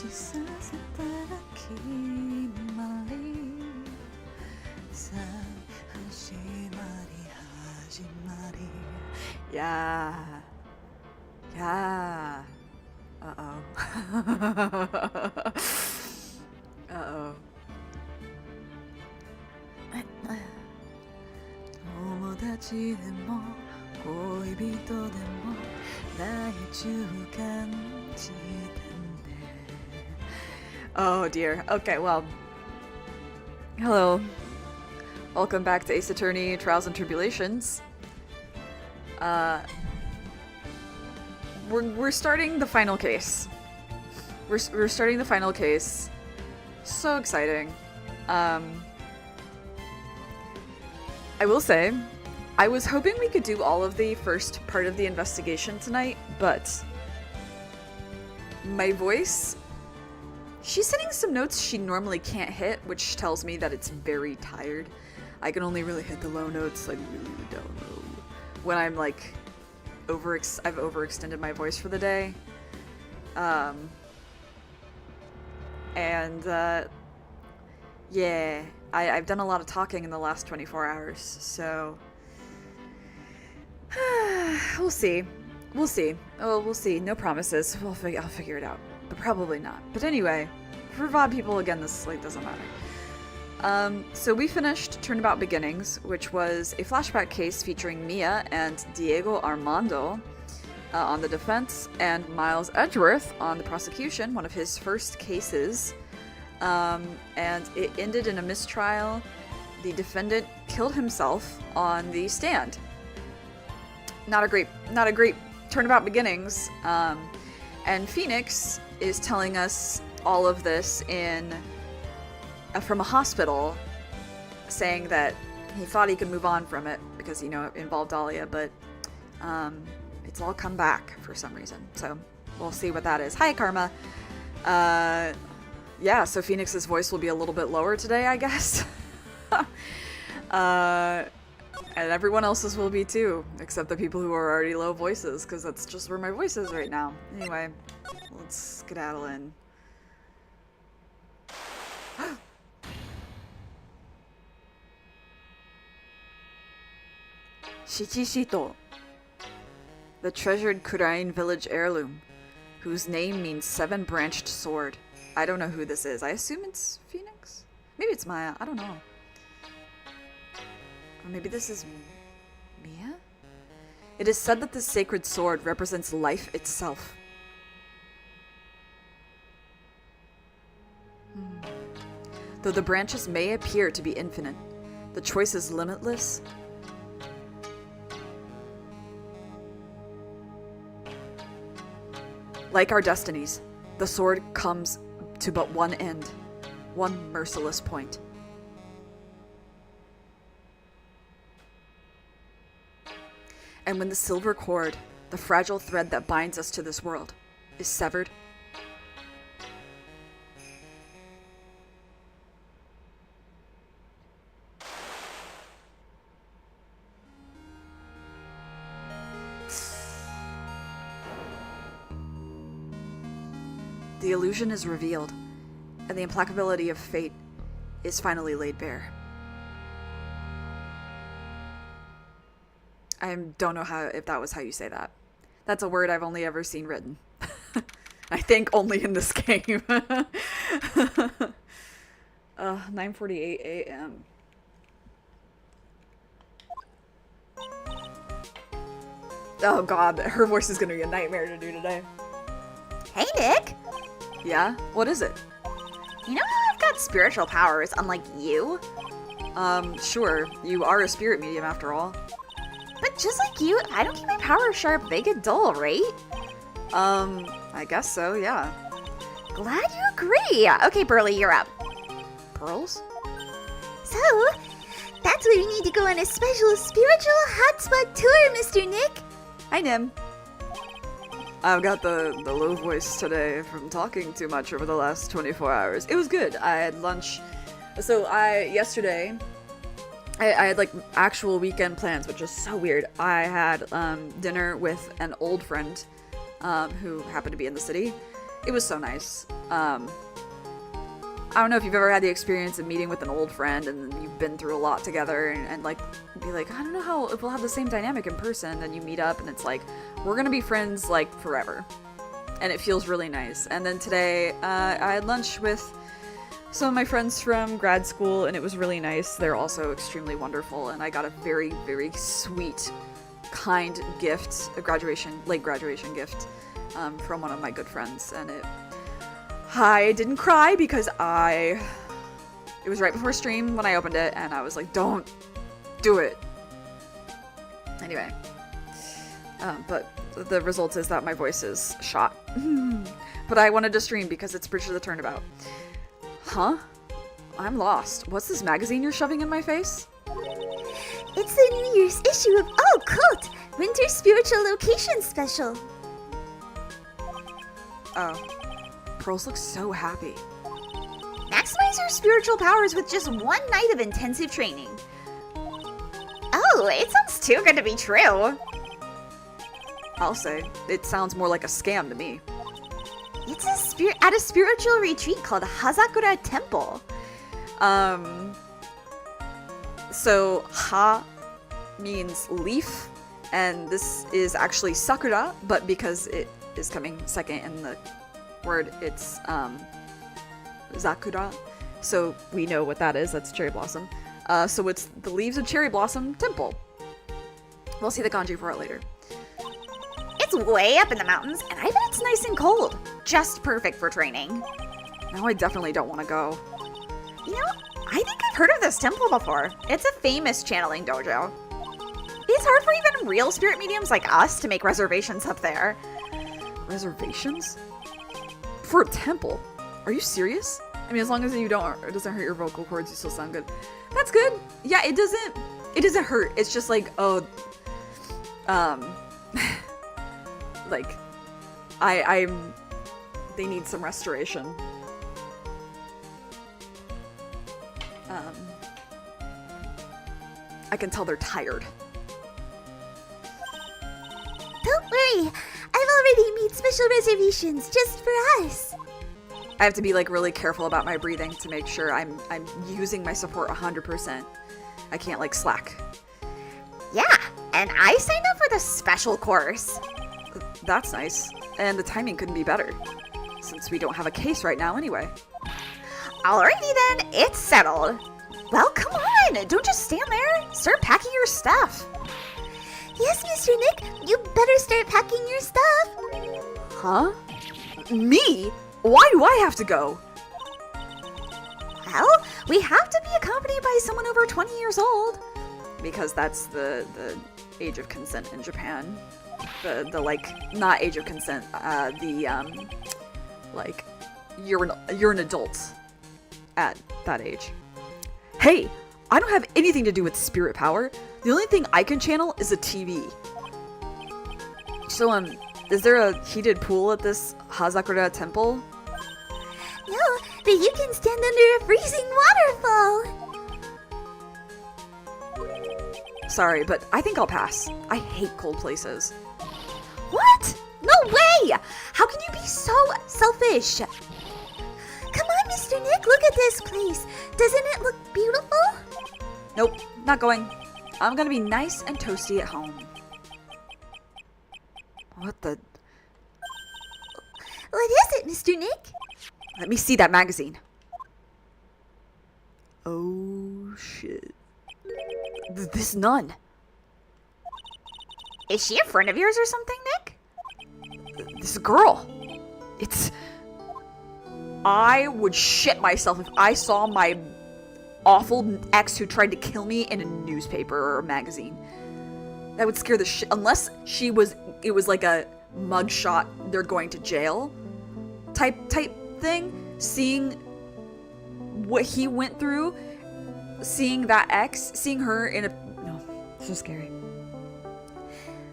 させたら決まりさあ始まり Yeah Yeah Uh-oh Uh-oh 友達でも恋人でも大中間地点で Oh dear. Okay, well. Hello. Welcome back to Ace Attorney Trials and Tribulations. We're starting the final case. We're starting the final case. So exciting. I will say, I was hoping we could do all of the first part of the investigation tonight, but my voice, she's hitting some notes she normally can't hit, which tells me that it's very tired. I can only really hit the low notes, like really down low, when I'm like I've overextended my voice for the day. Yeah, I've done a lot of talking in the last 24 hours, so we'll see. We'll see. Oh, we'll see. No promises. I'll figure it out, but probably not. But anyway, for VOD people, again, this like doesn't matter. So we finished Turnabout Beginnings, which was a flashback case featuring Mia and Diego Armando on the defense, and Miles Edgeworth on the prosecution, one of his first cases. And it ended in a mistrial. The defendant killed himself on the stand. Not a great Turnabout Beginnings. And Phoenix is telling us all of this from a hospital, saying that he thought he could move on from it because, it involved Dahlia, but it's all come back for some reason. So we'll see what that is. Hi, Karma. Yeah, so Phoenix's voice will be a little bit lower today, I guess. And everyone else's will be too, except the people who are already low voices, because that's just where my voice is right now. Anyway, let's skedaddle in. Shichishito, the treasured Kurain village heirloom, whose name means seven-branched sword. I don't know who this is. I assume it's Phoenix? Maybe it's Maya. I don't know. Or maybe this is Mia? It is said that the sacred sword represents life itself. Though the branches may appear to be infinite, the choice is limitless. Like our destinies, the sword comes to but one end, one merciless point. And when the silver cord, the fragile thread that binds us to this world, is severed, the illusion is revealed, and the implacability of fate is finally laid bare. I don't know if that was how you say that. That's a word I've only ever seen written. I think only in this game. 9:48 a.m. Oh god, her voice is gonna be a nightmare to do today. Hey, Nick! Yeah? What is it? You know how I've got spiritual powers, unlike you? Sure. You are a spirit medium after all. But just like you, I don't keep my powers sharp, they get dull, right? I guess so, yeah. Glad you agree! Okay, Burley, you're up. Pearls? So, that's where we need to go on a special spiritual hotspot tour, Mr. Nick! Hi, Nim. I've got the low voice today from talking too much over the last 24 hours. It was good. I had lunch. So yesterday, I had like actual weekend plans, which is so weird. I had dinner with an old friend who happened to be in the city. it was so nice. I don't know if you've ever had the experience of meeting with an old friend and you've been through a lot together and like be like, I don't know how if we'll have the same dynamic in person. Then you meet up and it's like, we're gonna be friends like forever. And it feels really nice. And then today, I had lunch with some of my friends from grad school and it was really nice. They're also extremely wonderful and I got a very, very sweet, kind gift, late graduation gift, from one of my good friends. And I didn't cry because it was right before stream when I opened it and I was like, don't do it. Anyway, but the result is that my voice is shot. But I wanted to stream because it's Bridge of the Turnabout. Huh? I'm lost. What's this magazine you're shoving in my face? It's the New Year's issue of Oh Cult! Winter Spiritual Location Special. Oh. Pearls looks so happy. Maximize your spiritual powers with just one night of intensive training. Oh, it sounds too good to be true. I'll say. It sounds more like a scam to me. It's at a spiritual retreat called Hazakura Temple. So, ha means leaf, and this is actually sakura, but because it is coming second in the word, it's zakura, so we know what that is. That's cherry blossom. So it's the leaves of cherry blossom temple. We'll see the kanji for it later. It's way up in the mountains, and I bet it's nice and cold. Just perfect for training. Now I definitely don't want to go. You know, I think I've heard of this temple before. It's a famous channeling dojo. It's hard for even real spirit mediums like us to make reservations up there. Reservations? For a temple? Are you serious? I mean, as long as it doesn't hurt your vocal cords, you still sound good. That's good. Yeah, it doesn't hurt. It's just like, oh, like, they need some restoration. I can tell they're tired. Don't worry, I've already made special reservations just for us. I have to be like really careful about my breathing to make sure I'm using my support 100%. I can't like slack. Yeah, and I signed up for the special course. That's nice. And the timing couldn't be better, since we don't have a case right now anyway. Alrighty then, it's settled. Well, come on, don't just stand there. Start packing your stuff. Yes, Mr. Nick, you better start packing your stuff. Huh? Me? Why do I have to go? Well, we have to be accompanied by someone over 20 years old. Because that's the age of consent in Japan. The like, not age of consent, like, you're an adult at that age. Hey, I don't have anything to do with spirit power. The only thing I can channel is a TV. So, is there a heated pool at this Hazakura temple? No, but you can stand under a freezing waterfall. Sorry, but I think I'll pass. I hate cold places. What? No way! How can you be so selfish? Come on, Mr. Nick, look at this place. Doesn't it look beautiful? Nope, not going. I'm gonna be nice and toasty at home. What the? What is it, Mr. Nick? Let me see that magazine. Oh, shit. This nun. Is she a friend of yours or something, Nick? This girl. I would shit myself if I saw my awful ex who tried to kill me in a newspaper or a magazine. That would scare the shit. Unless it was like a mugshot, they're going to jail type thing. Seeing what he went through, seeing that ex, seeing her in a... No, so scary.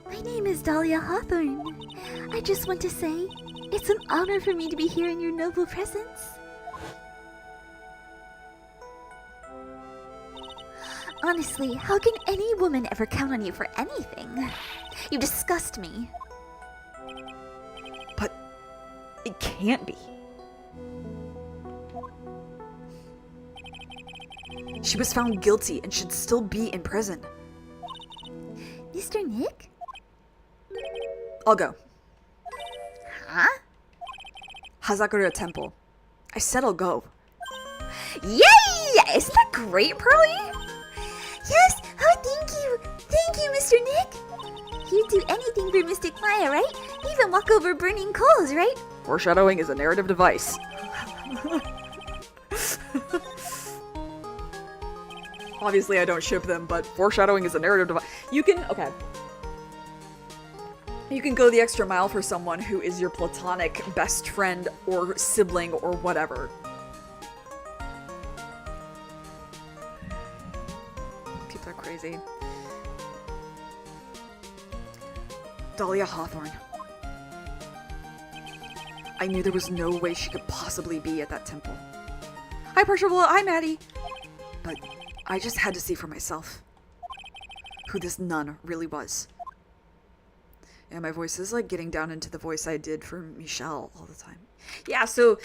My name is Dahlia Hawthorne. I just want to say, it's an honor for me to be here in your noble presence. Honestly, how can any woman ever count on you for anything? You disgust me. But it can't be. She was found guilty and should still be in prison. Mr. Nick? I'll go. Huh? Hazakura Temple. I said I'll go. Yay! Isn't that great, Pearly? Yes! Oh, thank you! Thank you, Mr. Nick! You'd do anything for Mystic Maya, right? Even walk over burning coals, right? Foreshadowing is a narrative device. Obviously, I don't ship them, but foreshadowing is a narrative device. You can go the extra mile for someone who is your platonic best friend or sibling or whatever. People are crazy. Dahlia Hawthorne. I knew there was no way she could possibly be at that temple. Hi, Percival. Hi, Maddie. But I just had to see for myself who this nun really was. And my voice is like getting down into the voice I did for Michelle all the time. Yeah, so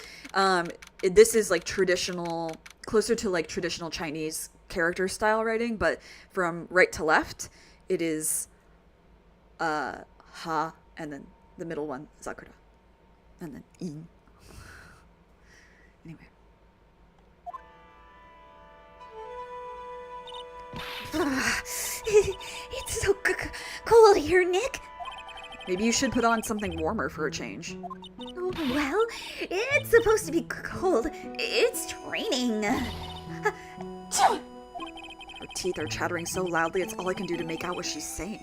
this is like traditional, closer to like traditional Chinese character style writing, but from right to left, it is Ha, and then the middle one, Sakura. And then In. Anyway. It's so cold here, Nick. Maybe you should put on something warmer for a change. Oh, well, it's supposed to be cold. It's raining. Her teeth are chattering so loudly it's all I can do to make out what she's saying.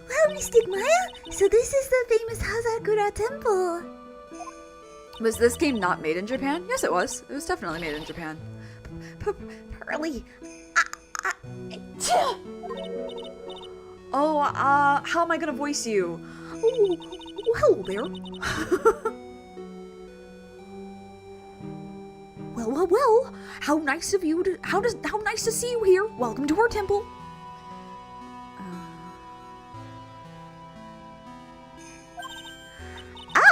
Well, Mystic Maya, so this is the famous Hazakura Temple. Was this game not made in Japan? Yes, it was. It was definitely made in Japan. Pearly. Oh, how am I gonna voice you? Oh, hello there. Well, how nice of you to, how nice to see you here. Welcome to our temple.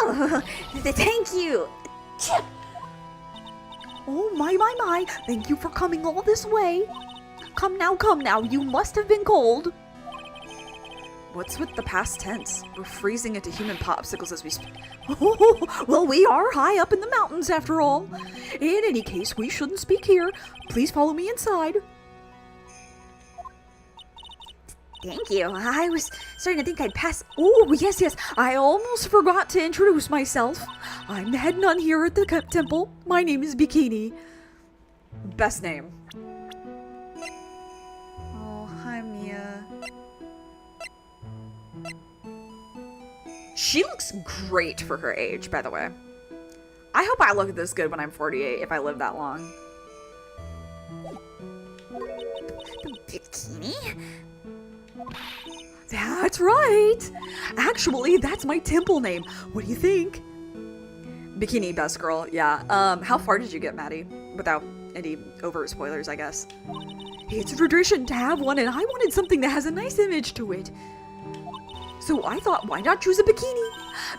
Oh, thank you. Oh, my. Thank you for coming all this way. Come now. You must have been cold. What's with the past tense? We're freezing into human popsicles as we speak. Oh, well, we are high up in the mountains after all. In any case, we shouldn't speak here. Please follow me inside. Thank you. I was starting to think I'd pass. Oh, yes. I almost forgot to introduce myself. I'm the head nun here at the temple. My name is Bikini. Best name. Oh, hi, Mia. She looks great for her age, by the way. I hope I look this good when I'm 48, if I live that long. Bikini? That's right! Actually, that's my temple name. What do you think? Bikini, best girl, yeah. How far did you get, Maddie? Without any overt spoilers, I guess. It's a tradition to have one, and I wanted something that has a nice image to it. So I thought, why not choose a bikini?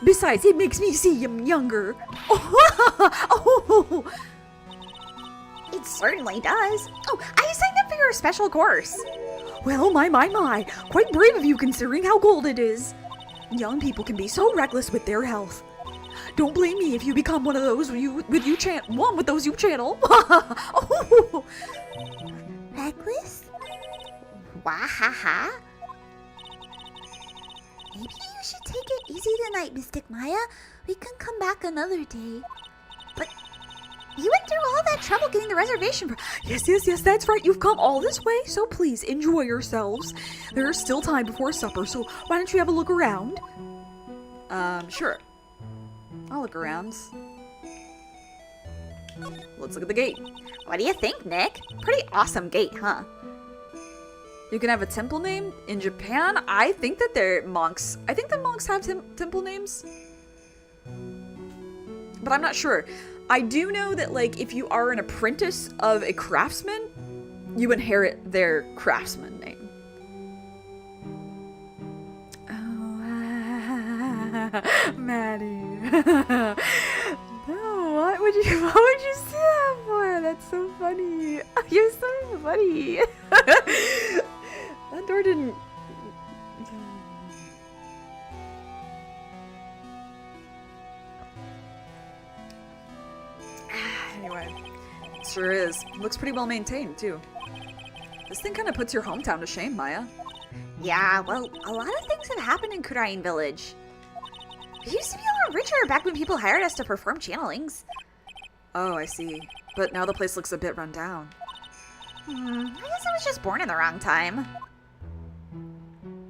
Besides, it makes me seem younger. Oh. It certainly does. Oh, I signed up for your special course. Well, my. Quite brave of you considering how cold it is. Young people can be so reckless with their health. Don't blame me if you become one of those with you channel. Oh. Reckless? Wahaha? Maybe you should take it easy tonight, Mystic Maya. We can come back another day. But you went through all that trouble getting the reservation. Yes, that's right. You've come all this way, so please enjoy yourselves. There's still time before supper, so why don't you have a look around? Sure. I'll look around. Let's look at the gate. What do you think, Nick? Pretty awesome gate, huh? You can have a temple name in Japan. I think that they're monks. I think the monks have temple names. But I'm not sure. I do know that, like, if you are an apprentice of a craftsman, you inherit their craftsman name. Oh, Maddie. No, what would you say that for? That's so funny. You're so funny. That door didn't. Anyway, sure is. Looks pretty well maintained too. This thing kind of puts your hometown to shame, Maya. Yeah, well, a lot of things have happened in Kurain Village. We used to be a lot richer back when people hired us to perform channelings. Oh, I see. But now the place looks a bit run down. I guess I was just born in the wrong time.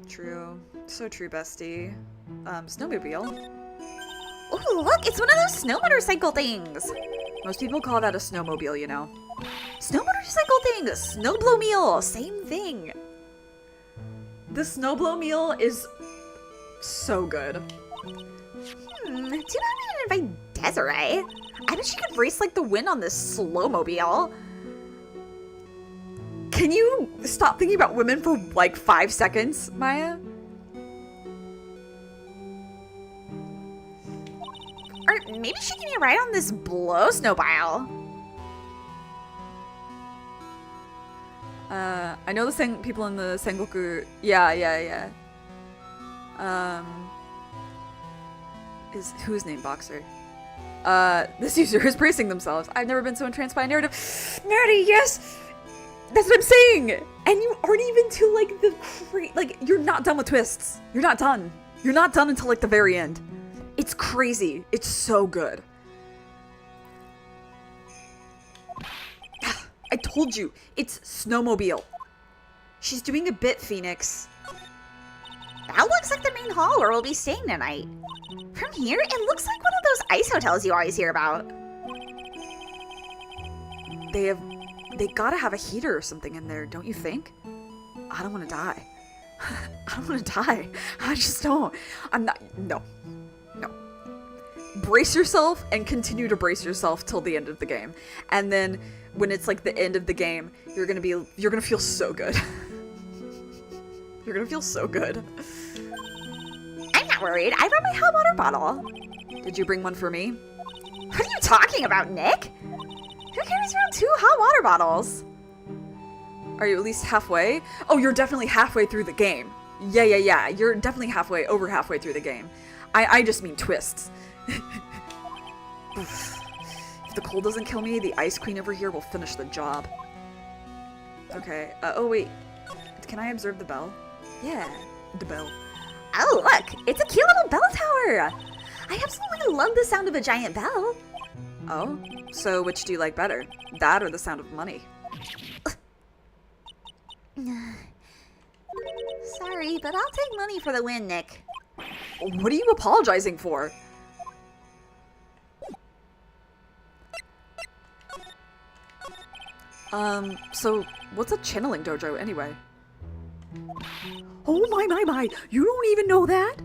True. So true, bestie. Snowmobile. Ooh, look, it's one of those snow motorcycle things. Most people call that a snowmobile, you know. Snow motorcycle thing, snowblow-mele, same thing. The snowblow-mele is so good. Too bad we didn't invite Desiree. I bet she could race like the wind on this slowmobile. Can you stop thinking about women for like 5 seconds, Maya? Or maybe she can get a ride on this blow snowmobile. I know the people in the Sengoku. Yeah. Who's named Boxer? This user is bracing themselves. I've never been so entranced by a narrative. Maddie, yes! That's what I'm saying! And you aren't even to, like, you're not done with twists. You're not done. You're not done until, like, the very end. It's crazy. It's so good. I told you, it's snowmobile. She's doing a bit, Phoenix. That looks like the main hall where we'll be staying tonight. From here, it looks like one of those ice hotels you always hear about. They gotta have a heater or something in there, don't you think? I don't want to die. I don't want to die. I just don't. No. Brace yourself and continue to brace yourself till the end of the game. And then when it's like the end of the game, you're gonna feel so good. You're gonna feel so good. I'm not worried. I brought my hot water bottle. Did you bring one for me? What are you talking about, Nick? Who carries around 2 hot water bottles? Are you at least halfway? Oh, you're definitely halfway through the game. Yeah. You're definitely over halfway through the game. I just mean twists. If the cold doesn't kill me, the ice queen over here will finish the job. Okay. Oh, wait. Can I observe the bell? Yeah, the bell. Oh, look! It's a cute little bell tower! I absolutely love the sound of a giant bell. Oh? So which do you like better? That or the sound of money? Sorry, but I'll take money for the win, Nick. What are you apologizing for? So what's a channeling dojo anyway? Oh my, you don't even know that?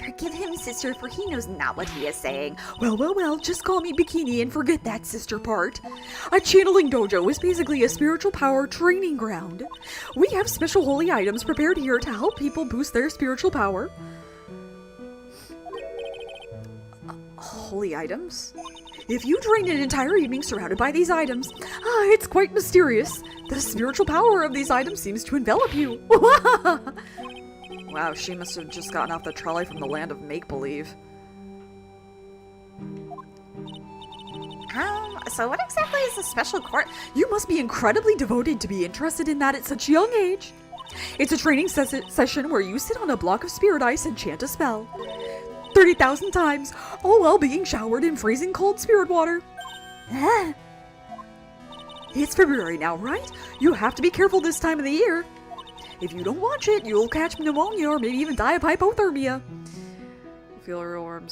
Forgive him, sister, for he knows not what he is saying. Well, just call me Bikini and forget that sister part. A channeling dojo is basically a spiritual power training ground. We have special holy items prepared here to help people boost their spiritual power. Holy items? If you drain an entire evening surrounded by these items, it's quite mysterious. The spiritual power of these items seems to envelop you. Wow, she must have just gotten off the trolley from the land of make-believe. So what exactly is the special court? You must be incredibly devoted to be interested in that at such a young age. It's a training session where you sit on a block of spirit ice and chant a spell. 30,000 times, all while being showered in freezing cold spirit water. It's February now, right? You have to be careful this time of the year. If you don't watch it, you'll catch pneumonia or maybe even die of hypothermia. Feel real warm.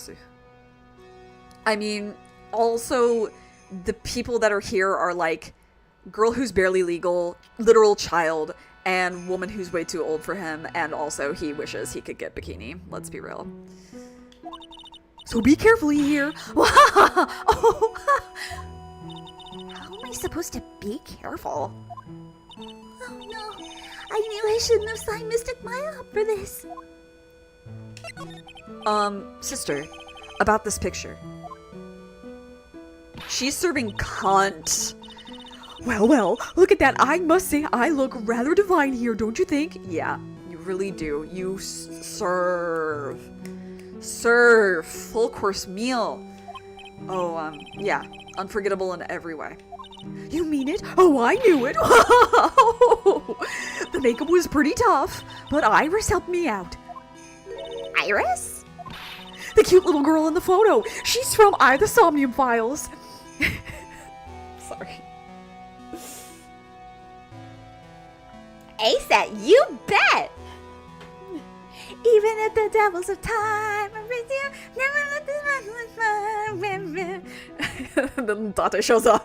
I mean, also, the people that are here are like girl who's barely legal, literal child, and woman who's way too old for him, and also he wishes he could get bikini. Let's be real. So be careful here. How am I supposed to be careful? Oh no, I knew I shouldn't have signed Mystic Maya up for this. Sister, about this picture. She's serving cunt. Well, well, look at that. I must say I look rather divine here, don't you think? Yeah, you really do. You serve. Serve. Full course meal. Oh, yeah. Unforgettable in every way. You mean it? Oh, I knew it. The makeup was pretty tough, but Iris helped me out. Iris? The cute little girl in the photo. She's from The Somnium Files. Sorry. Asa, you bet! Even at the devils of time, never let this Then Dante shows up.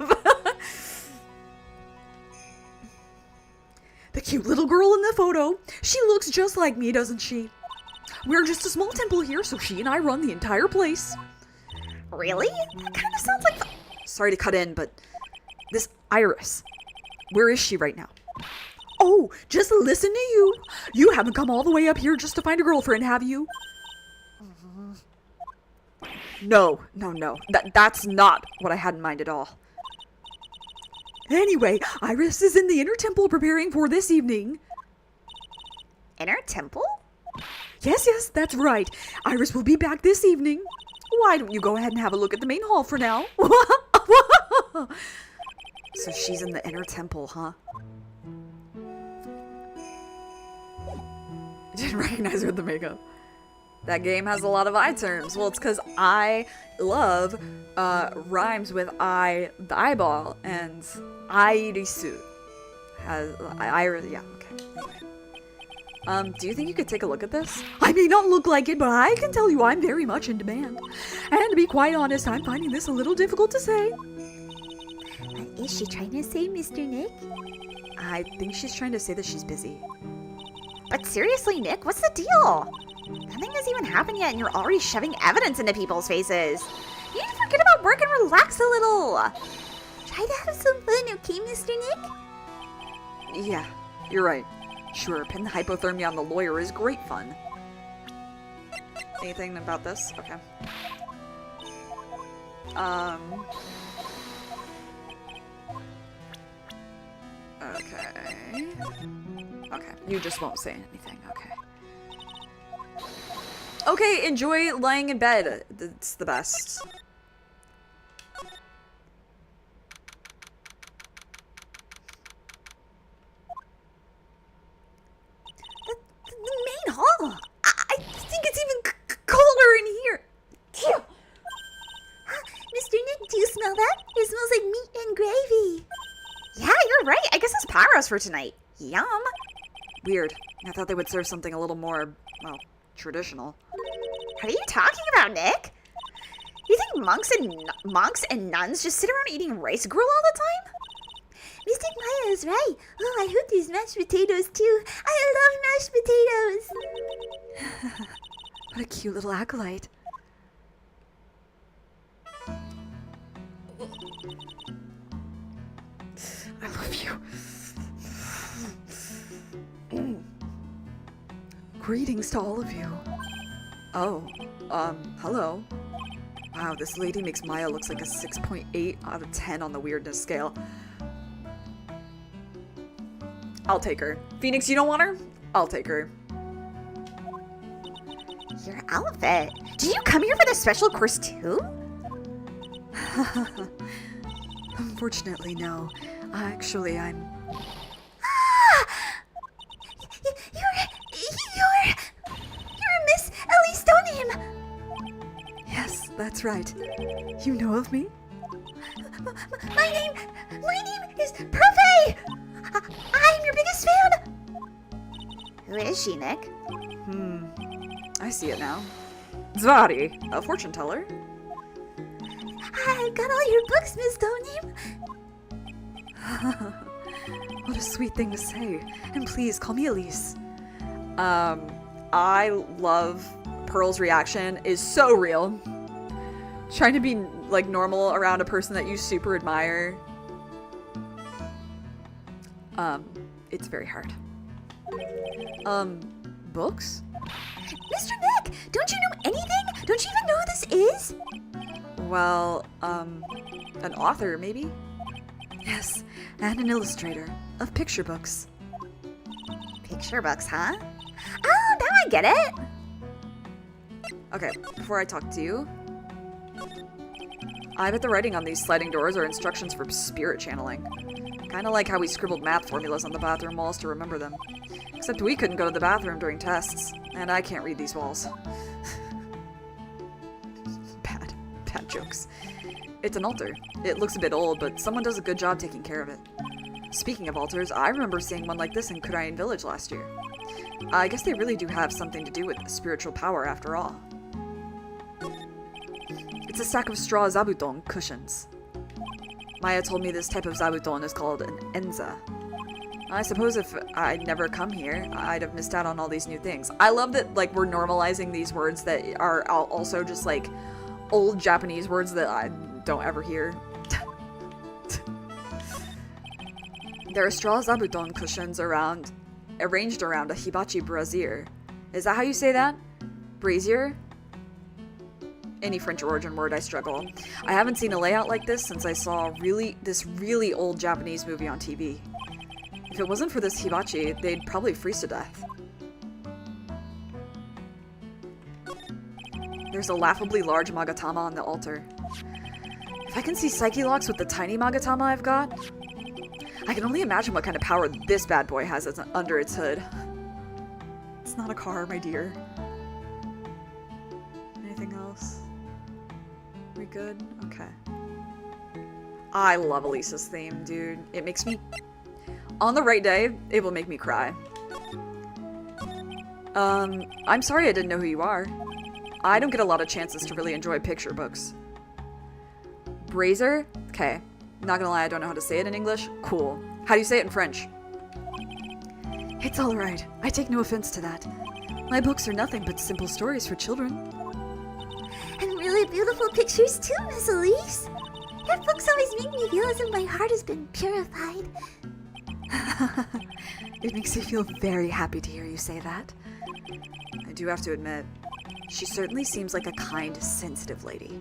The cute little girl in the photo. She looks just like me, doesn't she? We're just a small temple here, so she and I run the entire place. Really? That kind of sounds like the... Sorry to cut in, but this Iris, where is she right now? Oh, just listen to you. You haven't come all the way up here just to find a girlfriend, have you? No. That's not what I had in mind at all. Anyway, Iris is in the inner temple preparing for this evening. Inner temple? Yes, that's right. Iris will be back this evening. Why don't you go ahead and have a look at the main hall for now? So she's in the inner temple, huh? I didn't recognize her with the makeup. That game has a lot of I terms. Well, it's because I love rhymes with I, the eyeball, and Irisu has Iris. Yeah, okay. Anyway. Do you think you could take a look at this? I may not look like it, but I can tell you I'm very much in demand. And to be quite honest, I'm finding this a little difficult to say. What is she trying to say, Mr. Nick? I think she's trying to say that she's busy. But seriously, Nick, what's the deal? Nothing has even happened yet and you're already shoving evidence into people's faces. You need to forget about work and relax a little. Try to have some fun, okay, Mr. Nick? Yeah, you're right. Sure, pin the hypothermia on the lawyer is great fun. Anything about this? Okay. Okay. Okay, you just won't say anything. Okay. Okay, enjoy lying in bed. It's the best. The main hall. I think it's even colder in here. Ew. Mr. Nick, do you smell that? It smells like meat and gravy. Yeah, you're right. I guess it's Pyros for tonight. Yum. Weird. I thought they would serve something a little more, well, traditional. What are you talking about, Nick? You think monks and nuns just sit around eating rice gruel all the time? Mystic Maya is right. Oh, I hope there's mashed potatoes too. I love mashed potatoes. What a cute little acolyte. I love you. Greetings to all of you. Oh, hello. Wow, this lady makes Maya looks like a 6.8 out of 10 on the weirdness scale. I'll take her. Phoenix, you don't want her? I'll take her. Your outfit. Did you come here for the special course too? Unfortunately, no. Actually, I'm... You're Miss Ellie Stoneham. Yes, that's right. You know of me? My name is Profe. I'm your biggest fan. Who is she, Nick? I see it now. Zvari, a fortune teller. I've got all your books, Miss Stoneham. What a sweet thing to say. And please, call me Elise. I love Pearl's reaction is so real. Trying to be, like, normal around a person that you super admire. It's very hard. books? Mr. Nick, don't you know anything? Don't you even know who this is? Well, an author, maybe? Yes, and an illustrator of picture books. Picture books, huh? Oh, now I get it. Okay, before I talk to you, I bet the writing on these sliding doors are instructions for spirit channeling. Kinda like how we scribbled math formulas on the bathroom walls to remember them. Except we couldn't go to the bathroom during tests, and I can't read these walls. Bad jokes. It's an altar. It looks a bit old, but someone does a good job taking care of it. Speaking of altars, I remember seeing one like this in Kurain Village last year. I guess they really do have something to do with spiritual power after all. It's a stack of straw zabuton cushions. Maya told me this type of zabuton is called an enza. I suppose if I'd never come here, I'd have missed out on all these new things. I love that, like, we're normalizing these words that are also just, like, old Japanese words that I don't ever hear. There are straw zabuton cushions arranged around a hibachi brazier. Is that how you say that? Brazier? Any French origin word, I struggle. I haven't seen a layout like this since I saw this really old Japanese movie on TV. If it wasn't for this hibachi, they'd probably freeze to death. There's a laughably large magatama on the altar. If I can see Psyche locks with the tiny magatama I've got, I can only imagine what kind of power this bad boy has under its hood. It's not a car, my dear. Anything else? We good? Okay. I love Elisa's theme, dude. It makes me... On the right day, it will make me cry. I'm sorry I didn't know who you are. I don't get a lot of chances to really enjoy picture books. Brazier? Okay. Not gonna lie, I don't know how to say it in English. Cool. How do you say it in French? It's alright. I take no offense to that. My books are nothing but simple stories for children. And really beautiful pictures too, Miss Elise. Your books always make me feel as if my heart has been purified. It makes me feel very happy to hear you say that. I do have to admit, she certainly seems like a kind, sensitive lady.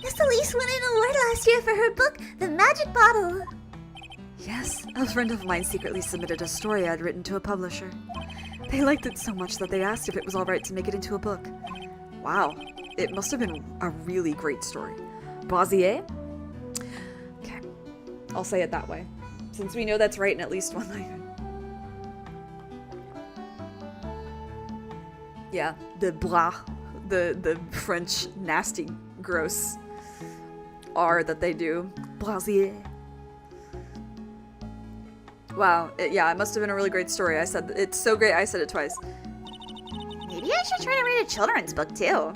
Miss Elise won an award last year for her book, The Magic Bottle. Yes, a friend of mine secretly submitted a story I'd written to a publisher. They liked it so much that they asked if it was alright to make it into a book. Wow, it must have been a really great story. Brazier? Okay, I'll say it that way, since we know that's right in at least one language. Yeah, the blah, the French nasty, gross R that they do. Brazier. Wow, it must have been a really great story. I said it's so great. I said it twice. Maybe I should try to read a children's book too.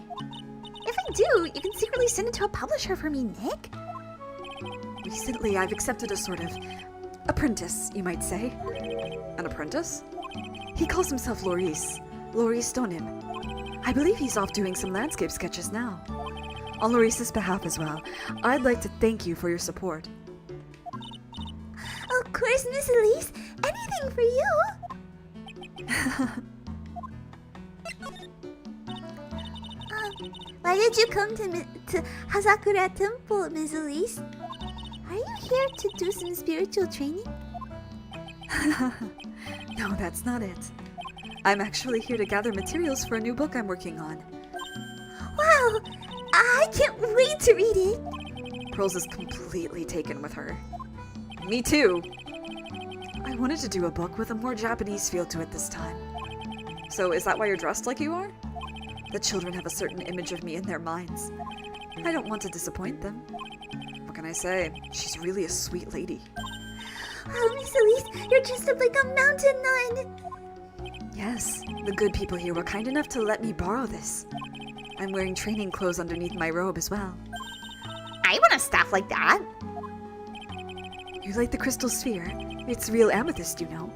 If I do, you can secretly send it to a publisher for me, Nick. Recently, I've accepted a sort of apprentice, you might say. An apprentice? He calls himself Loris Stonim. I believe he's off doing some landscape sketches now. On Loris's behalf as well, I'd like to thank you for your support. Of course, Miss Elise. Anything for you. Why did you come to Hazakura Temple, Miss Elise? Are you here to do some spiritual training? No, that's not it. I'm actually here to gather materials for a new book I'm working on. Wow! I can't wait to read it! Pearls is completely taken with her. Me too! I wanted to do a book with a more Japanese feel to it this time. So is that why you're dressed like you are? The children have a certain image of me in their minds. I don't want to disappoint them. What can I say? She's really a sweet lady. Oh, Miss Elise, you're dressed up like a mountain nun! Yes, the good people here were kind enough to let me borrow this. I'm wearing training clothes underneath my robe as well. I want a staff like that. You like the crystal sphere? It's real amethyst, you know.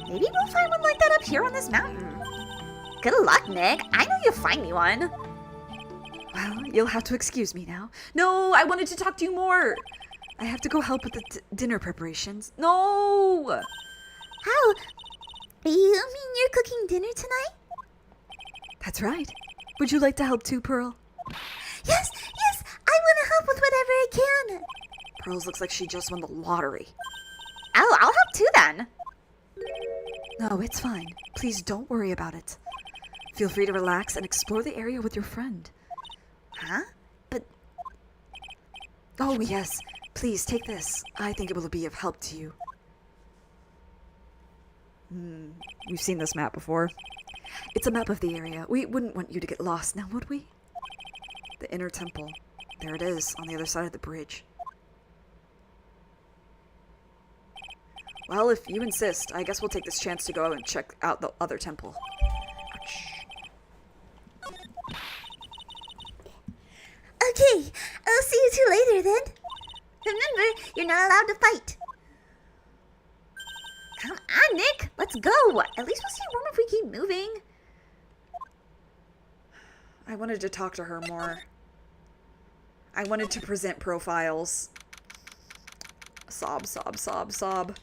Maybe we'll find one like that up here on this mountain. Good luck, Nick. I know you'll find me one. Well, you'll have to excuse me now. No, I wanted to talk to you more. I have to go help with the dinner preparations. No! How? You mean you're cooking dinner tonight? That's right. Would you like to help too, Pearl? Yes, I want to help with whatever I can. Pearls looks like she just won the lottery. Oh, I'll help too then. No, it's fine. Please don't worry about it. Feel free to relax and explore the area with your friend. Huh? But Oh, yes. Please take this. I think it will be of help to you. We've seen this map before. It's a map of the area. We wouldn't want you to get lost now, would we? The inner temple. There it is, on the other side of the bridge. Well, if you insist, I guess we'll take this chance to go and check out the other temple. okay, I'll see you two later then. Remember, you're not allowed to fight. Come on, Nick, let's go. At least we'll see warm if we keep moving. I wanted to talk to her more. I wanted to present profiles. Sob, sob, sob, sob.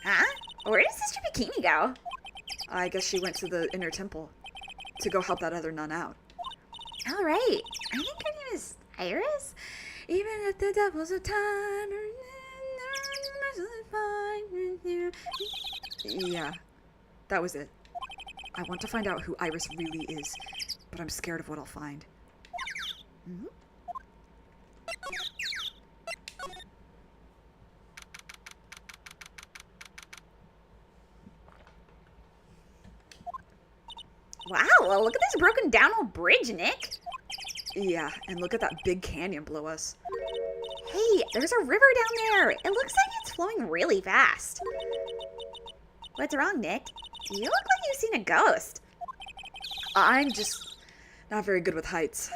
Huh? Where does Sister Bikini go? I guess she went to the inner temple to go help that other nun out. All right. I think her name is Iris. Even if the devil's a time. Yeah, that was it. I want to find out who Iris really is, but I'm scared of what I'll find. Mm-hmm. Wow, well, look at this broken down old bridge, Nick. Yeah, and look at that big canyon below us. Hey, there's a river down there. It looks like it's flowing really fast. What's wrong, Nick? You look like you've seen a ghost. I'm just not very good with heights.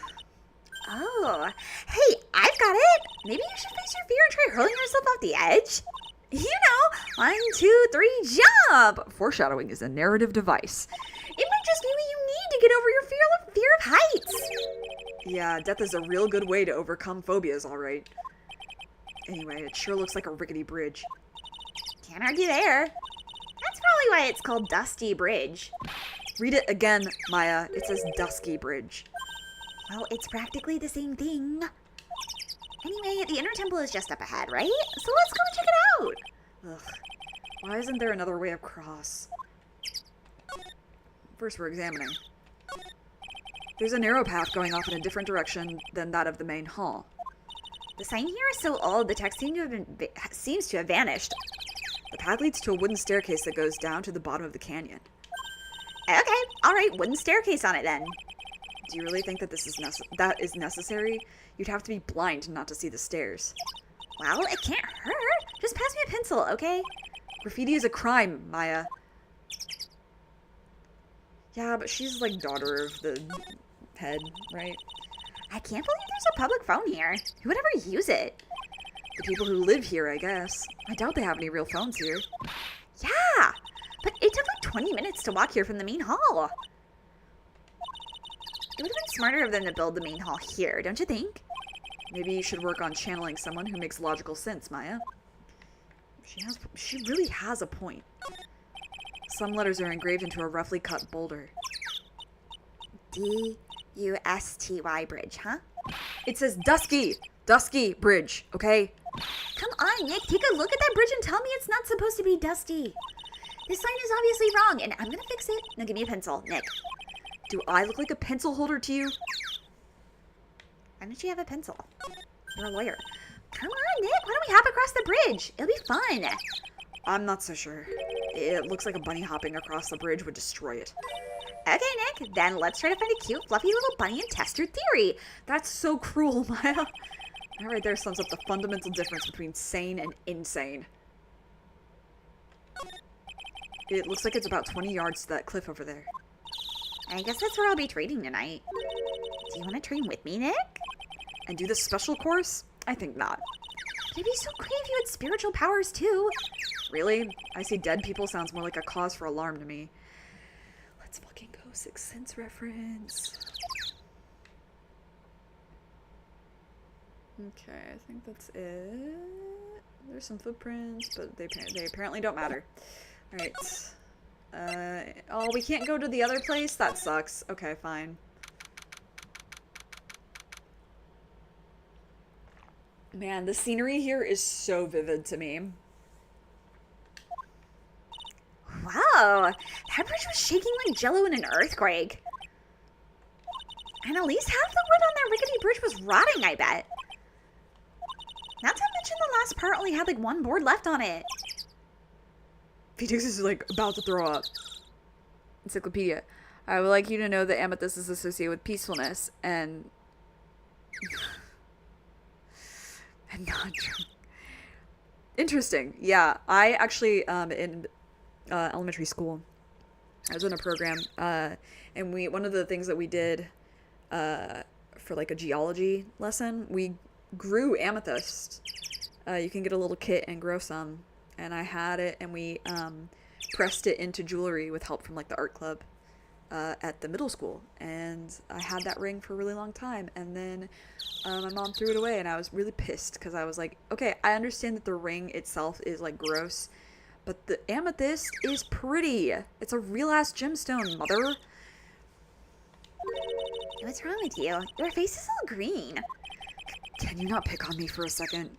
Oh, hey, I've got it. Maybe you should face your fear and try hurling yourself off the edge. You know, 1, 2, 3, jump. Foreshadowing is a narrative device. It might just be what you need to get over your fear of heights. Yeah, death is a real good way to overcome phobias, all right. Anyway, it sure looks like a rickety bridge. Can't argue there. That's probably why it's called Dusty Bridge. Read it again, Maya. It says Dusky Bridge. Well, it's practically the same thing. Anyway, the inner temple is just up ahead, right? So let's go check it out. Ugh. Why isn't there another way across? First, we're examining. There's a narrow path going off in a different direction than that of the main hall. The sign here is so old, the text seems to have vanished. The path leads to a wooden staircase that goes down to the bottom of the canyon. Okay, all right, wooden staircase on it then. Do you really think that this is necessary? You'd have to be blind not to see the stairs. Well, it can't hurt. Just pass me a pencil, okay? Graffiti is a crime, Maya. Yeah, but she's like daughter of the head, right? I can't believe there's a public phone here. Who would ever use it? The people who live here, I guess. I doubt they have any real phones here. Yeah, but it took like 20 minutes to walk here from the main hall. It would have been smarter of them to build the main hall here, don't you think? Maybe you should work on channeling someone who makes logical sense, Maya. She really has a point. Some letters are engraved into a roughly cut boulder. D-U-S-T-Y bridge, huh? It says Dusky Bridge, okay? Come on, Nick, take a look at that bridge and tell me it's not supposed to be dusty. This sign is obviously wrong, and I'm gonna fix it. Now give me a pencil, Nick. Do I look like a pencil holder to you? Why don't you have a pencil? You're a lawyer. Come on, Nick, why don't we hop across the bridge? It'll be fun. I'm not so sure. It looks like a bunny hopping across the bridge would destroy it. Okay, Nick, then let's try to find a cute, fluffy little bunny and test your theory. That's so cruel, Maya. That right there sums up the fundamental difference between sane and insane. It looks like it's about 20 yards to that cliff over there. I guess that's where I'll be trading tonight. Do you want to train with me, Nick? And do the special course? I think not. It'd be so great if you had spiritual powers, too. Really? I see dead people sounds more like a cause for alarm to me. Let's fucking go. Sixth Sense reference. Okay, I think that's it. There's some footprints, but they apparently don't matter. Alright. Oh, we can't go to the other place? That sucks. Okay, fine. Man, the scenery here is so vivid to me. Wow, that bridge was shaking like jello in an earthquake. And at least half the wood on that rickety bridge was rotting, I bet. Not to mention the last part only had like one board left on it. Phoenix is like about to throw up. Encyclopedia. I would like you to know that amethyst is associated with peacefulness and and not drunk. Interesting. Yeah, I actually in elementary school, I was in a program, and one of the things that we did for like a geology lesson, we grew amethyst. You can get a little kit and grow some, and I had it, and we pressed it into jewelry with help from like the art club at the middle school, and I had that ring for a really long time, and then my mom threw it away, and I was really pissed because I was like, okay, I understand that the ring itself is like gross, but the amethyst is pretty. It's a real ass gemstone, mother. What's wrong with you? Your face is all green. Can you not pick on me for a second?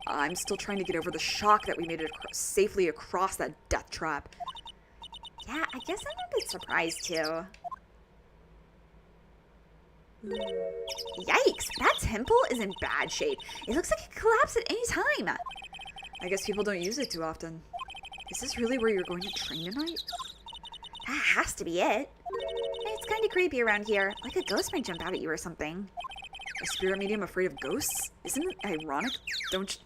I'm still trying to get over the shock that we made it safely across that death trap. Yeah, I guess I'm a bit surprised too. Yikes, that temple is in bad shape. It looks like it could collapse at any time. I guess people don't use it too often. Is this really where you're going to train tonight? That has to be it. It's kind of creepy around here, like a ghost might jump out at you or something. A spirit medium afraid of ghosts? Isn't it ironic? Don't you...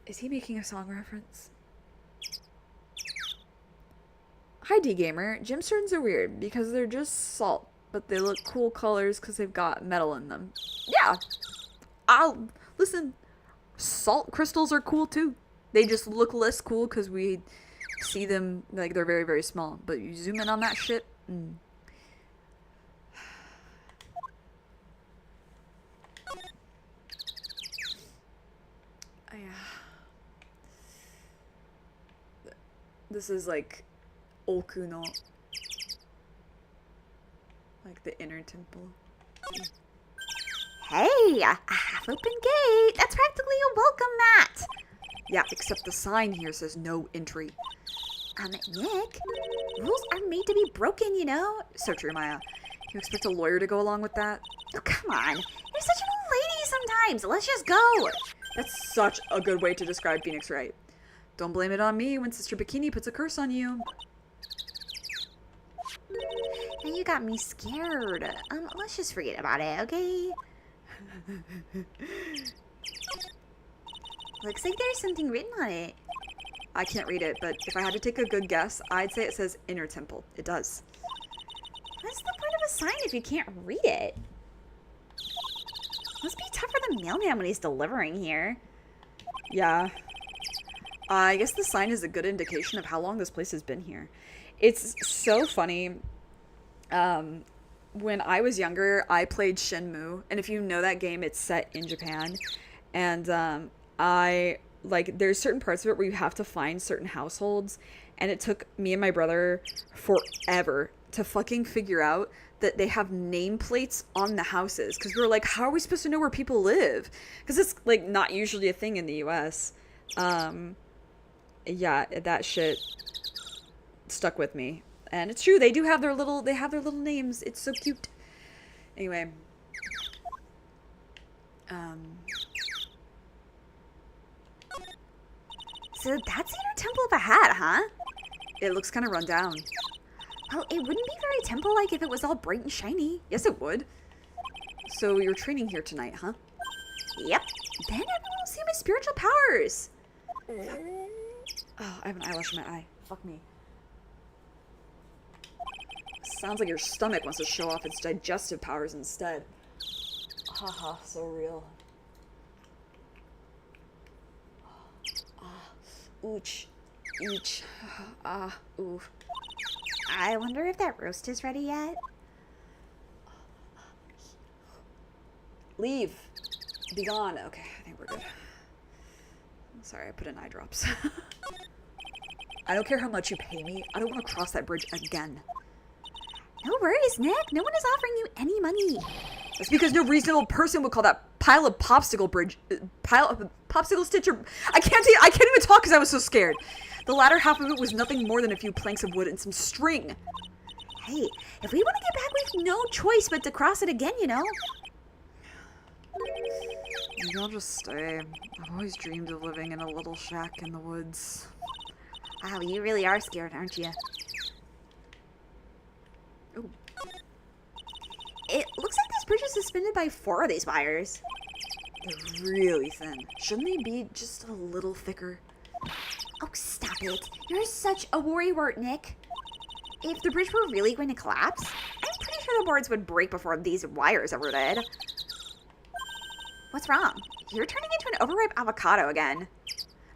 Is he making a song reference? Hi, D-Gamer. Gemstones are weird because they're just salt, but they look cool colors because they've got metal in them. Yeah, listen, salt crystals are cool too. They just look less cool because we see them like they're very, very small. But you zoom in on that shit. This is like Okuno, like the inner temple. Hey, a half-open gate. That's practically a welcome mat. Yeah, except the sign here says no entry. Nick, rules are made to be broken, you know? So true, Maya. You expect a lawyer to go along with that? Oh, come on. You're such an old lady sometimes. Let's just go. That's such a good way to describe Phoenix Wright. Don't blame it on me when Sister Bikini puts a curse on you. Now you got me scared. Let's just forget about it, okay? Looks like there's something written on it. I can't read it, but if I had to take a good guess, I'd say it says inner temple. It does. What's the point of a sign if you can't read it? Must be tough for the mailman when he's delivering here. Yeah. I guess the sign is a good indication of how long this place has been here. It's so funny. When I was younger, I played Shenmue, and if you know that game, it's set in Japan. And there's certain parts of it where you have to find certain households, and it took me and my brother forever to fucking figure out that they have nameplates on the houses, because we were like, how are we supposed to know where people live? Because it's like not usually a thing in the US. Yeah, that shit stuck with me. And it's true, they have their little names. It's so cute. Anyway. So that's the inner temple of a hat, huh? It looks kind of run down. Well, it wouldn't be very temple-like if it was all bright and shiny. Yes, it would. So you're training here tonight, huh? Yep. Then everyone will see my spiritual powers. Oh, I have an eyelash in my eye. Fuck me. Sounds like your stomach wants to show off its digestive powers instead. Haha, so real. Ouch. each. Ooh. I wonder if that roast is ready yet. Leave. Be gone. Okay, I think we're good. Sorry, I put in eye drops. I don't care how much you pay me. I don't want to cross that bridge again. No worries, Nick. No one is offering you any money. That's because no reasonable person would call that pile of popsicle stitcher. I can't even talk because I was so scared. The latter half of it was nothing more than a few planks of wood and some string. Hey, if we want to get back, we've no choice but to cross it again, you know? Maybe I'll just stay. I've always dreamed of living in a little shack in the woods. Wow, you really are scared, aren't you? Ooh. It looks like this bridge is suspended by 4 of these wires. They're really thin. Shouldn't they be just a little thicker? Oh, stop it. You're such a worrywart, Nick. If the bridge were really going to collapse, I'm pretty sure the boards would break before these wires ever did. What's wrong? You're turning into an overripe avocado again.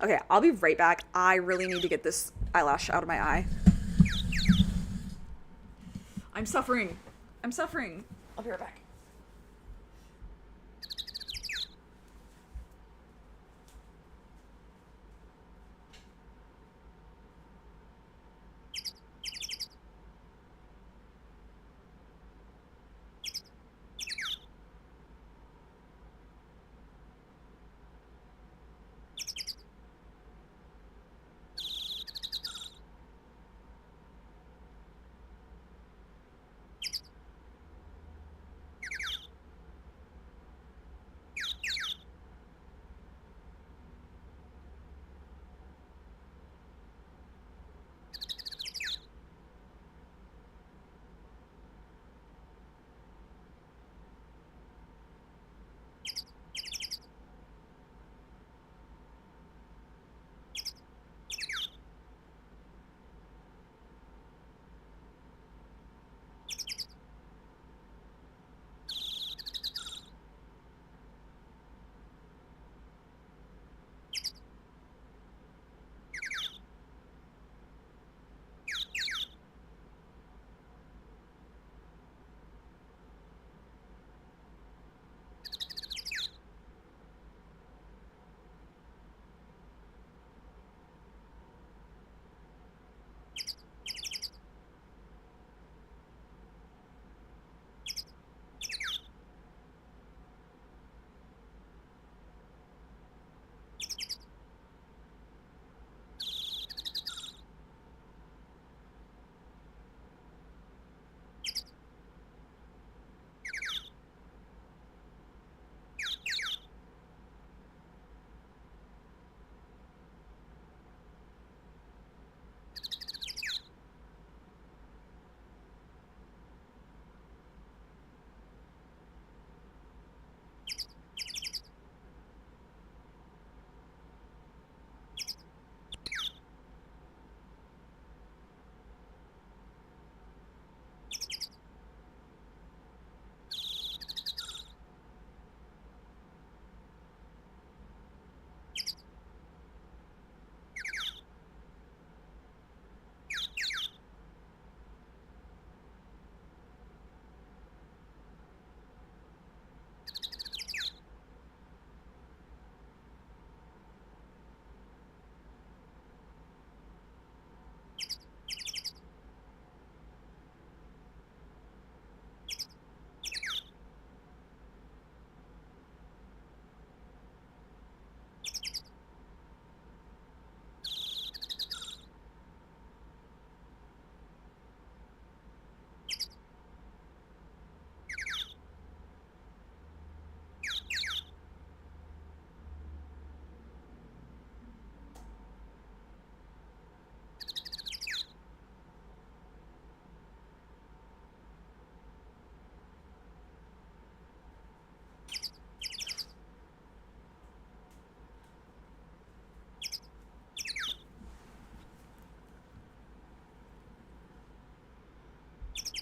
Okay, I'll be right back. I really need to get this eyelash out of my eye. I'm suffering. I'm suffering. I'll be right back.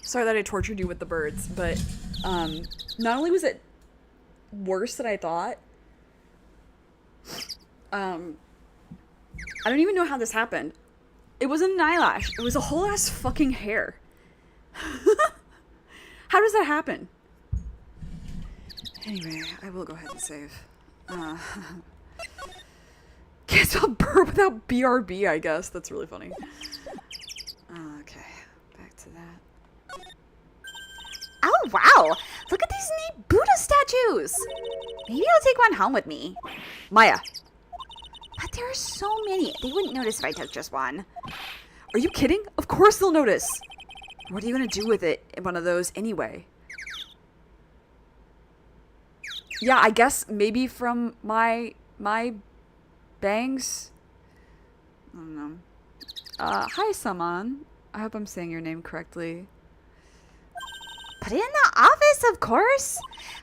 Sorry that I tortured you with the birds, but not only was it worse than I thought, I don't even know how this happened. It wasn't an eyelash. It was a whole ass fucking hair. How does that happen? Anyway, I will go ahead and save. Can't spell burr without BRB, I guess. That's really funny. Okay, back to that. Oh, wow. Look at these neat Buddha statues. Maybe I'll take one home with me. Maya, But there are so many. They wouldn't notice if I took just one. are you kidding? Of course they'll notice. What are you gonna do with it, one of those, anyway? Yeah, I guess maybe from my bangs? I don't know. Hi, Saman. I hope I'm saying your name correctly. Put it in the office, of course.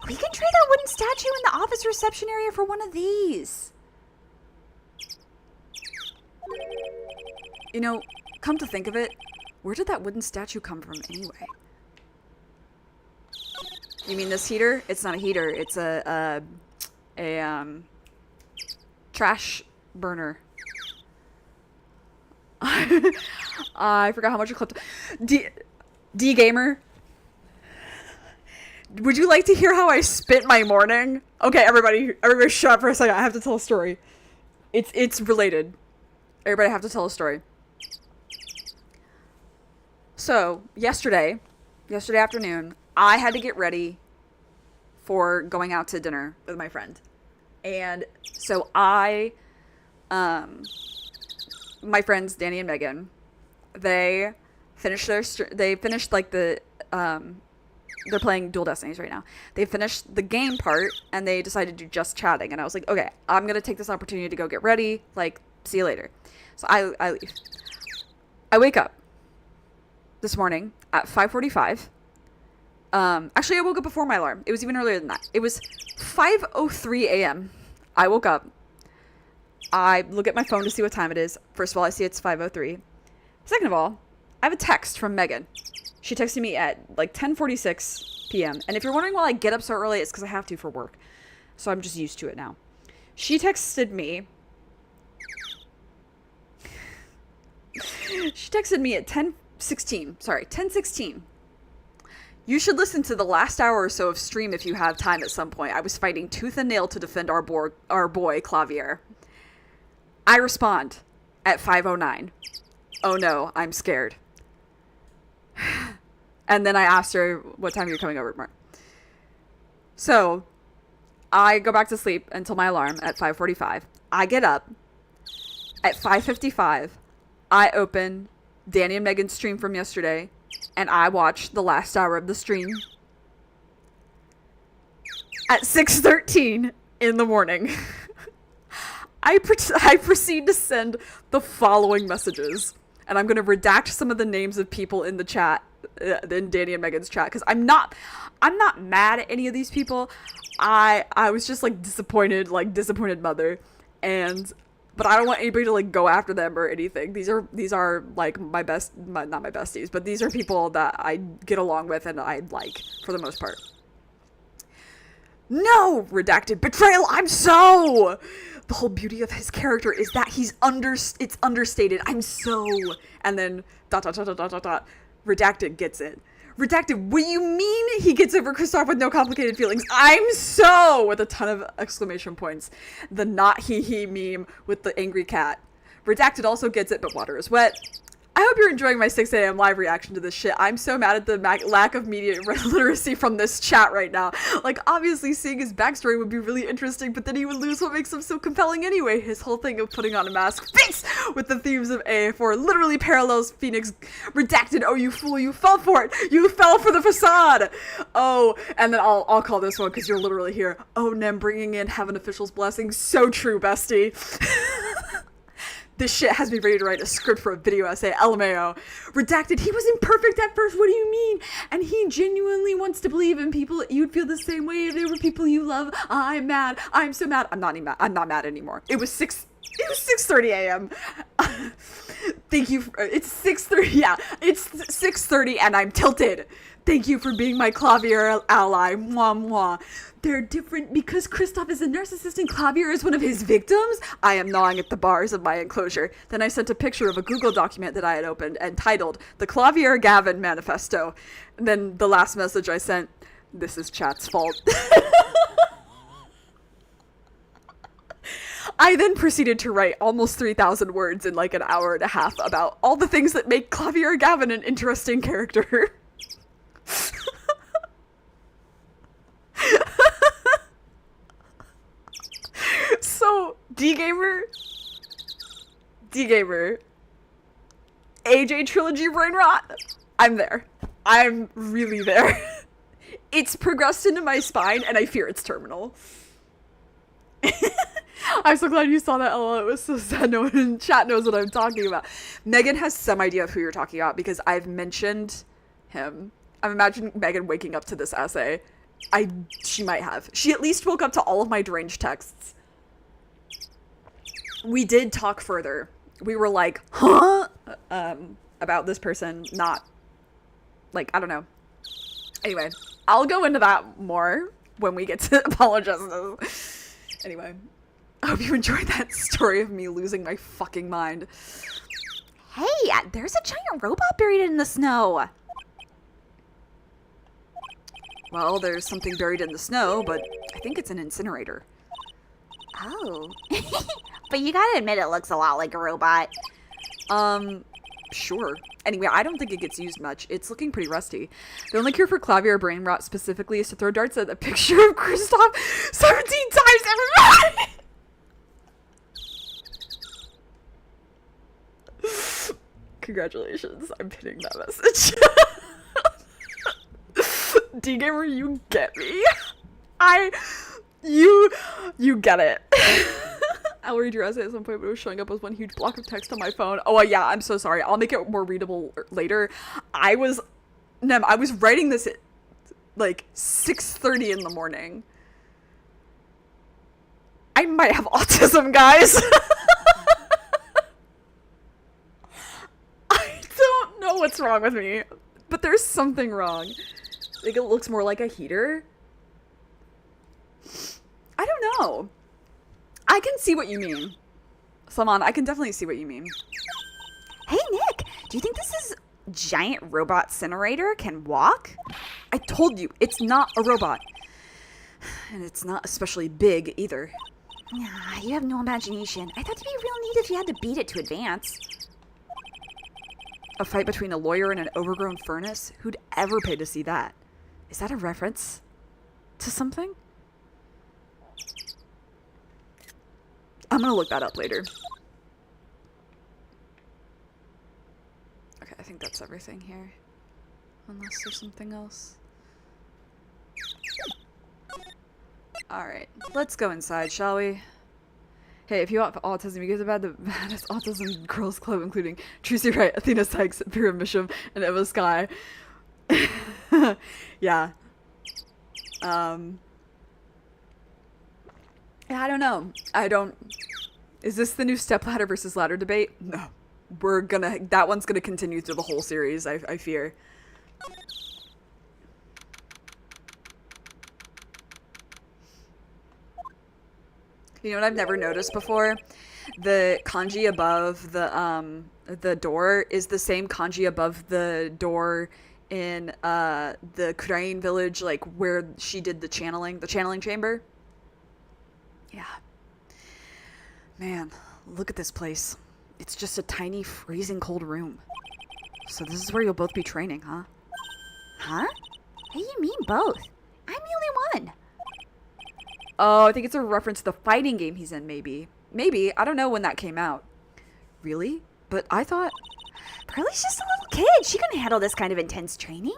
We can trade that wooden statue in the office reception area for one of these. You know, come to think of it, where did that wooden statue come from anyway? You mean this heater? It's not a heater. It's a trash burner. I forgot how much you clipped. D gamer. Would you like to hear how I spent my morning? Okay, everybody shut up for a second. I have to tell a story. It's related. Everybody have to tell a story. So, yesterday afternoon, I had to get ready for going out to dinner with my friend. And so my friends, Danny and Megan, they finished like the, they're playing Dual Destinies right now. They finished the game part and they decided to do just chatting. And I was like, okay, I'm going to take this opportunity to go get ready. Like, see you later. So I leave. I wake up this morning at 5:45. Actually, I woke up before my alarm. It was even earlier than that. It was 5:03 a.m. I woke up. I look at my phone to see what time it is. First of all, I see it's 5:03. Second of all, I have a text from Megan. She texted me at like 10:46 p.m. And if you're wondering why I get up so early, it's because I have to for work. So I'm just used to it now. She texted me. She texted me at 10:16. Sorry, 10:16. You should listen to the last hour or so of stream if you have time at some point. I was fighting tooth and nail to defend our boy, Clavier. I respond at 5:09. Oh no, I'm scared. And then I asked her, what time are you coming over tomorrow? So, I go back to sleep until my alarm at 5:45. I get up. At 5:55, I open Danny and Megan's stream from yesterday, and I watch the last hour of the stream. At 6:13 in the morning, I proceed to send the following messages. And I'm going to redact some of the names of people in the chat, in Danny and Megan's chat, because I'm not mad at any of these people. I was just like disappointed mother, but I don't want anybody to like go after them or anything. These are like not my besties, but these are people that I get along with and I like for the most part. No, redacted betrayal. The whole beauty of his character is that it's understated. I'm so, and then ... Redacted gets it. Redacted, what do you mean he gets over Kristoff with no complicated feelings? I'm so, with a ton of exclamation points. The not he meme with the angry cat. Redacted also gets it, but water is wet. I hope you're enjoying my 6 a.m. live reaction to this shit. I'm so mad at the lack of media literacy from this chat right now. Like, obviously, seeing his backstory would be really interesting, but then he would lose what makes him so compelling anyway. His whole thing of putting on a mask fits with the themes of A4, literally parallels Phoenix. Redacted, oh, you fool, you fell for it. You fell for the facade. Oh, and then I'll call this one because you're literally here. Oh, Nem bringing in Heaven Official's blessing. So true, bestie. This shit has me ready to write a script for a video essay. LMAO. Redacted, he was imperfect at first. What do you mean? And he genuinely wants to believe in people. You'd feel the same way if they were people you love. I'm mad. I'm so mad. I'm not mad anymore. It was 6:30 a.m. Thank you. It's 6:30. Yeah, it's 6:30 and I'm tilted. Thank you for being my Clavier ally. Mwah, mwah. They're different because Kristoff is a narcissist and Clavier is one of his victims. I am gnawing at the bars of my enclosure. Then I sent a picture of a Google document that I had opened and titled The Clavier Gavin Manifesto. And then the last message I sent, this is chat's fault. I then proceeded to write almost 3,000 words in like an hour and a half about all the things that make Clavier Gavin an interesting character. So, D-Gamer, AJ Trilogy Brain Rot, I'm there. I'm really there. It's progressed into my spine and I fear it's terminal. I'm so glad you saw that, LOL. It was so sad no one in chat knows what I'm talking about. Megan has some idea of who you're talking about because I've mentioned him. I'm imagining Megan waking up to this essay. She might have. She at least woke up to all of my deranged texts. We did talk further. We were like, huh? About this person, not, like, I don't know. Anyway, I'll go into that more when we get to apologists. Anyway, I hope you enjoyed that story of me losing my fucking mind. Hey, there's a giant robot buried in the snow. Well, there's something buried in the snow, but I think it's an incinerator. Oh. But you gotta admit it looks a lot like a robot. Sure. Anyway, I don't think it gets used much. It's looking pretty rusty. The only cure for Clavier brain rot specifically is to throw darts at a picture of Kristoff 17 times every night! Congratulations. I'm pinning that message. D-Gamer, you get me. You get it. I'll read your essay at some point, but it was showing up as one huge block of text on my phone. Oh, yeah, I'm so sorry. I'll make it more readable later. I was writing this at, like, 6:30 in the morning. I might have autism, guys. I don't know what's wrong with me, but there's something wrong. Like, it looks more like a heater. I don't know. I can see what you mean. Salman, I can definitely see what you mean. Hey, Nick, do you think this giant robot incinerator can walk? I told you, it's not a robot. And it's not especially big, either. Nah, you have no imagination. I thought it'd be real neat if you had to beat it to advance. A fight between a lawyer and an overgrown furnace? Who'd ever pay to see that? Is that a reference to something? I'm gonna look that up later. Okay, I think that's everything here. Unless there's something else. Alright, let's go inside, shall we? Hey, if you want autism, you guys have had the baddest autism girls club, including Trucy Wright, Athena Sykes, Vera Misham, and Emma Sky. Yeah. Yeah, I don't know. Is this the new stepladder versus ladder debate? No. That one's gonna continue through the whole series, I fear. You know what I've never noticed before? The kanji above the door is the same kanji above the door in the Crane village, like where she did the channeling chamber. Yeah. Man, look at this place. It's just a tiny, freezing cold room. So this is where you'll both be training, huh? Huh? How do you mean both? I'm the only one. Oh, I think it's a reference to the fighting game he's in, maybe. Maybe. I don't know when that came out. Really? But I thought... Pearlie's just a little kid. She couldn't handle this kind of intense training.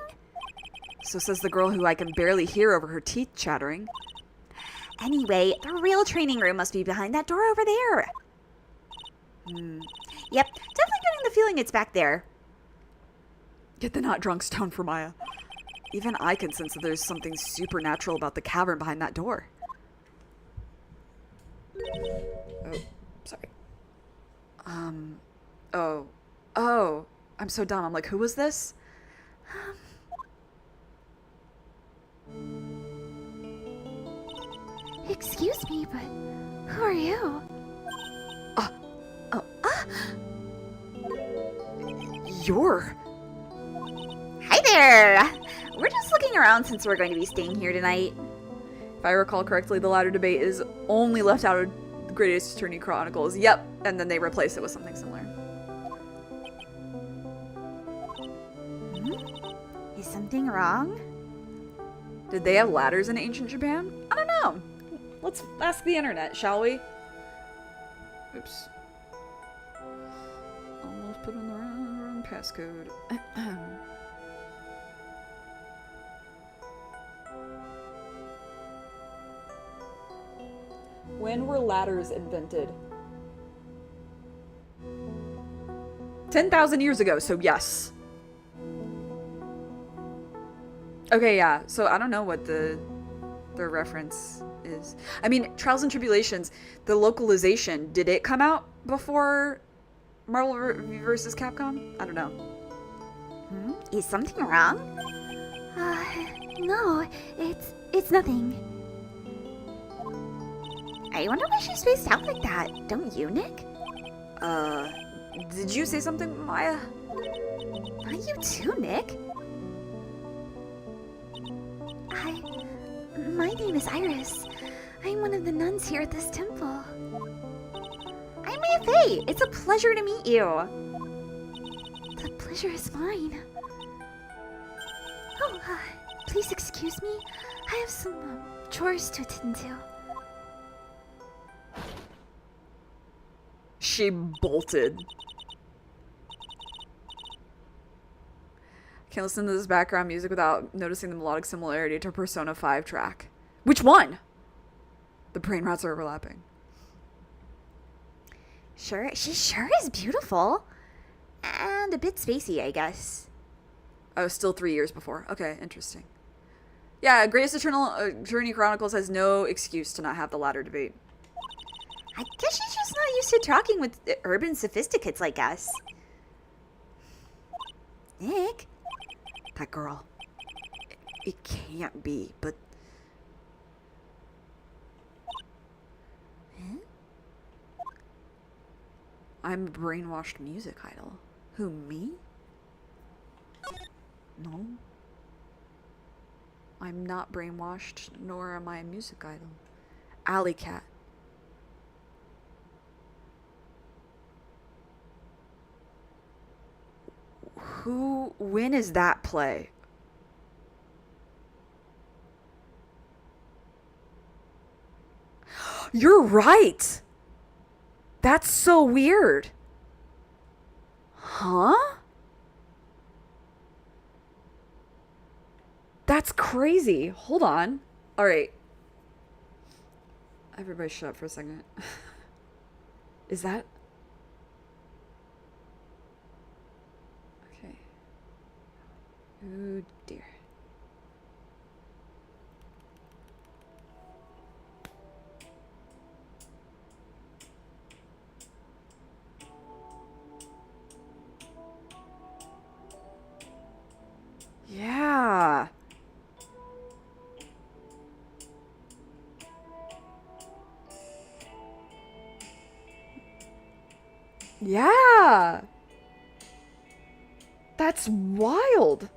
So says the girl who I can barely hear over her teeth chattering. Anyway, the real training room must be behind that door over there. Yep, definitely getting the feeling it's back there. Get the not drunk stone for Maya. Even I can sense that there's something supernatural about the cavern behind that door. Oh, sorry. Oh. Oh. I'm so dumb. I'm like, who was this? Excuse me, but who are you? Oh. You're... Hi there! We're just looking around since we're going to be staying here tonight. If I recall correctly, the ladder debate is only left out of the Greatest Attorney Chronicles. Yep. And then they replace it with something similar. Is something wrong? Did they have ladders in ancient Japan? I don't know. Let's ask the internet, shall we? Oops. Almost put in the wrong passcode. When were ladders invented? 10,000 years ago, so yes. Okay, yeah. So I don't know what the reference is. I mean, Trials and Tribulations, the localization, did it come out before Marvel vs. Capcom? I don't know. Is something wrong? No, it's nothing. I wonder why she's spaced out like that, don't you, Nick? Did you say something, Maya? Not you too, Nick. My name is Iris. I'm one of the nuns here at this temple. I'm Maya Faye. It's a pleasure to meet you. The pleasure is mine. Oh, please excuse me. I have some chores to attend to. She bolted. Can't listen to this background music without noticing the melodic similarity to Persona 5 track. Which one? The brain rots are overlapping. Sure, she sure is beautiful. And a bit spacey, I guess. Oh, still 3 years before. Okay, interesting. Yeah, Greatest Attorney Chronicles has no excuse to not have the ladder debate. I guess she's just not used to talking with urban sophisticates like us. Nick? That girl. It can't be, but... Huh? I'm a brainwashed music idol. Who, me? No. I'm not brainwashed, nor am I a music idol. Alley Cat. When is that play? You're right! That's so weird. Huh? That's crazy. Hold on. Alright. Everybody shut up for a second. Is that... Okay. Oh dear. Yeah. Yeah. That's wild.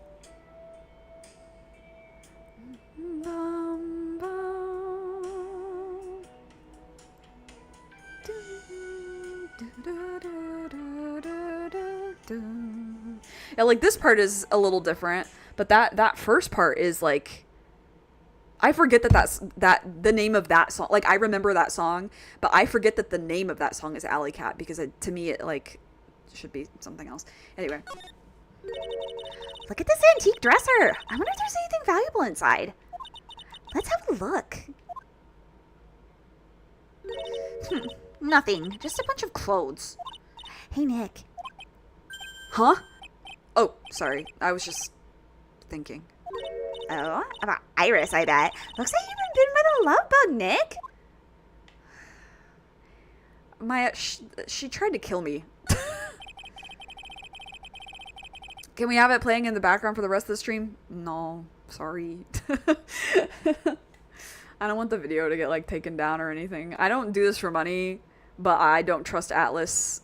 Yeah, like this part is a little different, but that first part is like, I forget that the name of that song. Like I remember that song, but I forget that the name of that song is Alley Cat because to me it like should be something else. Anyway, Look at this antique dresser. I wonder if there's anything valuable inside. Let's have a look. Nothing. Just a bunch of clothes. Hey, Nick. huh? Oh, sorry. I was just thinking. Oh, about Iris, I bet. Looks like you've been bitten by the love bug, Nick. Maya, she tried to kill me. Can we have it playing in the background for the rest of the stream? No, sorry. I don't want the video to get like taken down or anything. I don't do this for money, but I don't trust Atlas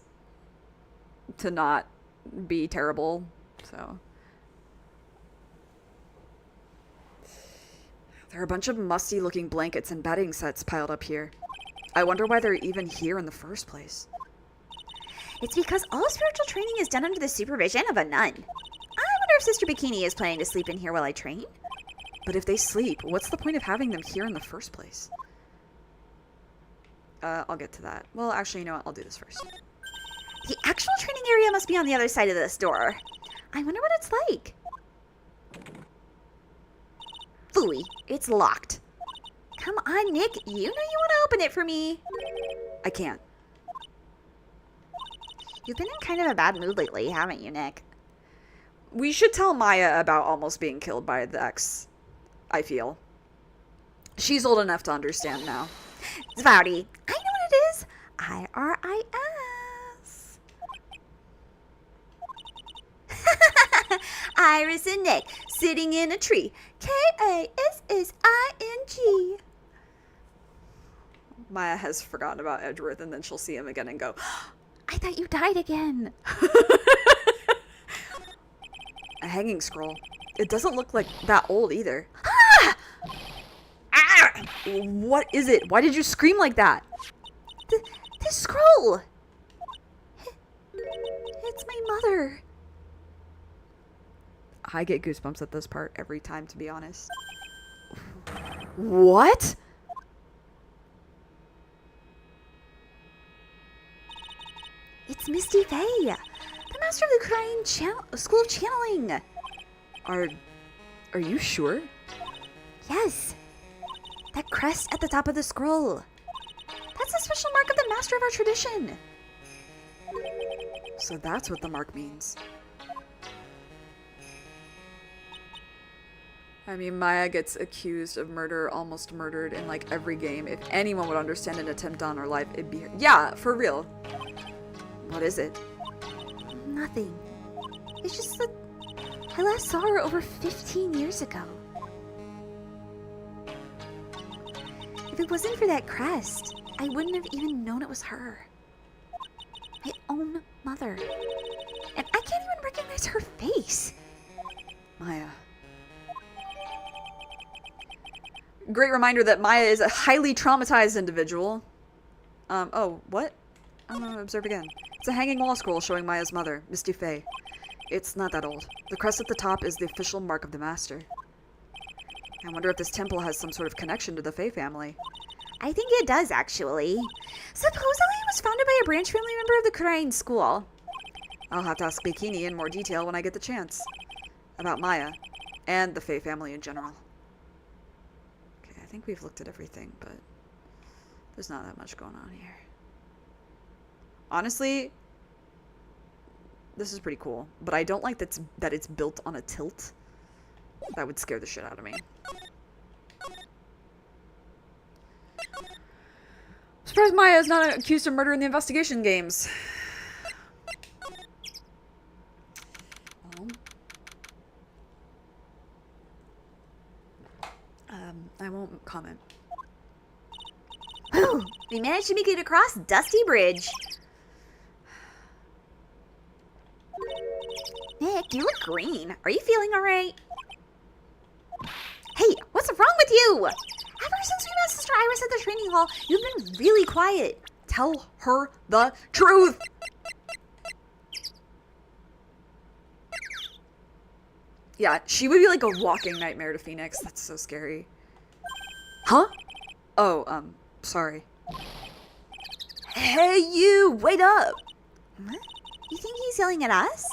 to not be terrible, so. There are a bunch of musty looking blankets and bedding sets piled up here. I wonder why they're even here in the first place. It's because all spiritual training is done under the supervision of a nun. I wonder if Sister Bikini is planning to sleep in here while I train. But if they sleep, what's the point of having them here in the first place? I'll get to that. Well, actually, you know what? I'll do this first. The actual training area must be on the other side of this door. I wonder what it's like. Phooey, it's locked. Come on, Nick. You know you want to open it for me. I can't. You've been in kind of a bad mood lately, haven't you, Nick? We should tell Maya about almost being killed by the ex, I feel. She's old enough to understand now. Zvowdy, I know what it is. IRIS. Iris and Nick sitting in a tree. KASSING. Maya has forgotten about Edgeworth, and then she'll see him again and go, I thought you died again. a hanging scroll. It doesn't look like that old either. Ah! Ah! What is it? Why did you scream like that? The scroll. It's my mother. I get goosebumps at this part every time, to be honest. What? It's Misty Faye, the master of the Crying School of Channeling. Are you sure? Yes. That crest at the top of the scroll. That's a special mark of the master of our tradition. So that's what the mark means. I mean, Maya gets accused of murder, almost murdered in like every game. If anyone would understand an attempt on her life, it'd be her. Yeah, for real. What is it? Nothing. It's just that I last saw her over 15 years ago. If it wasn't for that crest, I wouldn't have even known it was her. My own mother. And I can't even recognize her face. Maya. Great reminder that Maya is a highly traumatized individual. Oh, what? Observe again. It's a hanging wall scroll showing Maya's mother, Misty Faye. It's not that old. The crest at the top is the official mark of the master. I wonder if this temple has some sort of connection to the Faye family. I think it does, actually. Supposedly it was founded by a branch family member of the Crying School. I'll have to ask Bikini in more detail when I get the chance. About Maya. And the Faye family in general. Okay, I think we've looked at everything, but there's not that much going on here. Honestly, this is pretty cool, but I don't like that it's built on a tilt. That would scare the shit out of me. Surprised Maya is not accused of murder in the investigation games. I won't comment. We managed to make it across Dusty Bridge. Nick, you look green. Are you feeling alright? Hey, what's wrong with you? Ever since we met Sister Iris at the training hall, you've been really quiet. Tell her the truth! Yeah, she would be like a walking nightmare to Phoenix. That's so scary. Huh? Oh, sorry. Hey, you! Wait up! What? You think he's yelling at us?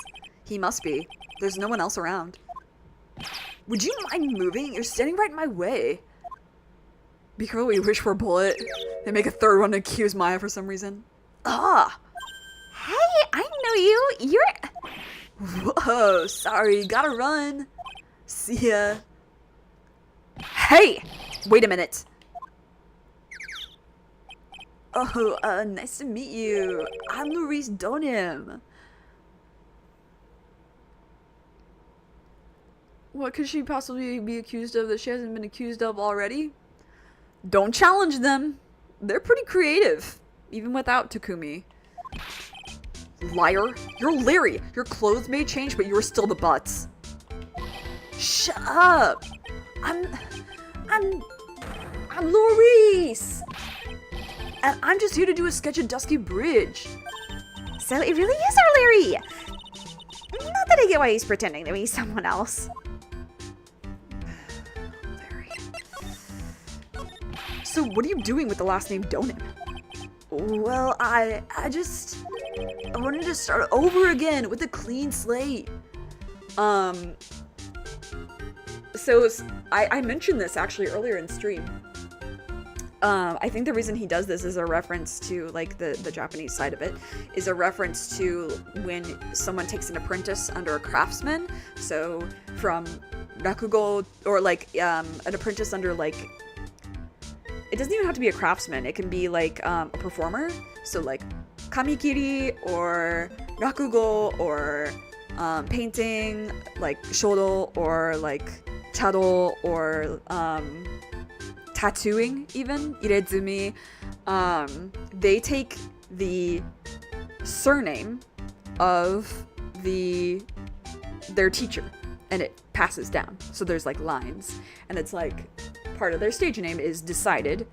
He must be. There's no one else around. Would you mind moving? You're standing right in my way. Be careful what you wish for a bullet. They make a third one to accuse Maya for some reason. Ah! Hey, I know you. You're... Whoa, sorry. Gotta run. See ya. Hey! Wait a minute. Oh, nice to meet you. I'm Maurice Donim. What could she possibly be accused of that she hasn't been accused of already? Don't challenge them. They're pretty creative, even without Takumi. Liar. You're Larry. Your clothes may change, but you're still the butts. Shut up. I'm Laurice. And I'm just here to do a sketch of Dusky Bridge. So it really is our Larry. Not that I get why he's pretending to be someone else. Larry. So what are you doing with the last name Donim? Well, I wanted to start over again with a clean slate. So I mentioned this actually earlier in stream. I think the reason he does this is a reference to, like, the Japanese side of it, is a reference to when someone takes an apprentice under a craftsman. So from rakugo, or like an apprentice under, like, it doesn't even have to be a craftsman. It can be like a performer. So like kamikiri or rakugo or painting, like shodo, or like chado, or tattooing, even irezumi. They take the surname of their teacher and it passes down. So there's like lines, and it's like part of their stage name is decided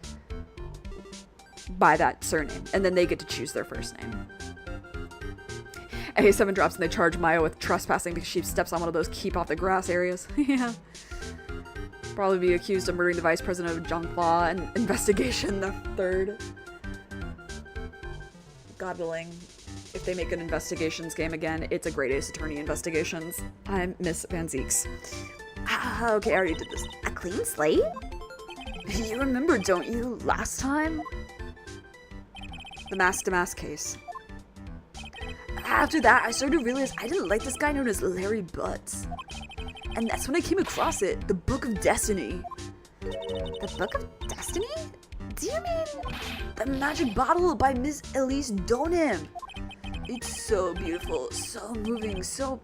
by that surname, and then they get to choose their first name. A7 drops and they charge Maya with trespassing because she steps on one of those keep off the grass areas. Yeah. Probably be accused of murdering the vice president of Zhangfa and investigation the third. God willing, if they make an investigations game again, it's a Great Ace Attorney Investigations. I miss Van Zeeks. Okay, I already did this. A clean slate? You remember, don't you, last time? The mask-to-mask case. After that, I started to realize I didn't like this guy known as Larry Butts. And that's when I came across it, the Book of Destiny. The Book of Destiny? Do you mean The Magic Bottle by Miss Elise Donim? It's so beautiful, so moving, so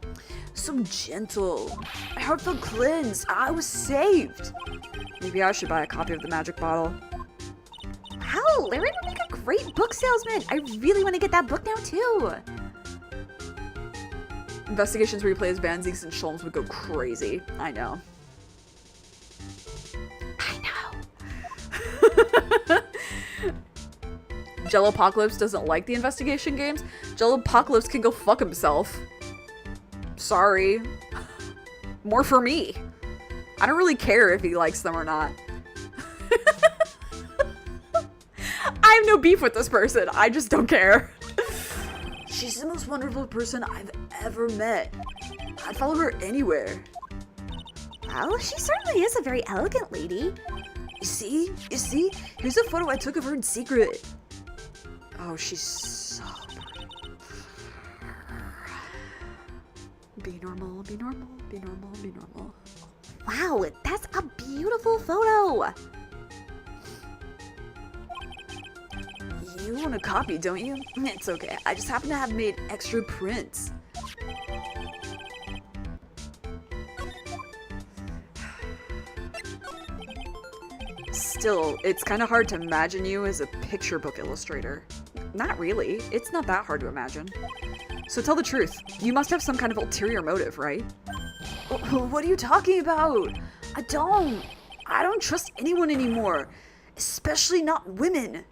gentle. My heart felt cleansed. I was saved. Maybe I should buy a copy of the Magic Bottle. Wow, Larry would make a great book salesman. I really want to get that book now too. Investigations where he plays Van Zeeks and Sholmes would go crazy. I know. Jellopocalypse doesn't like the investigation games. Jellopocalypse can go fuck himself. Sorry. More for me. I don't really care if he likes them or not. I have no beef with this person. I just don't care. She's the most wonderful person I've ever met. I'd follow her anywhere. Well, she certainly is a very elegant lady. You see? Here's a photo I took of her in secret. Oh, she's so pretty. Be normal, be normal, be normal, be normal. Wow, that's a beautiful photo. You want a copy, don't you? It's okay. I just happen to have made extra prints. Still, it's kind of hard to imagine you as a picture book illustrator. Not really. It's not that hard to imagine. So tell the truth. You must have some kind of ulterior motive, right? What are you talking about? I don't trust anyone anymore. Especially not women.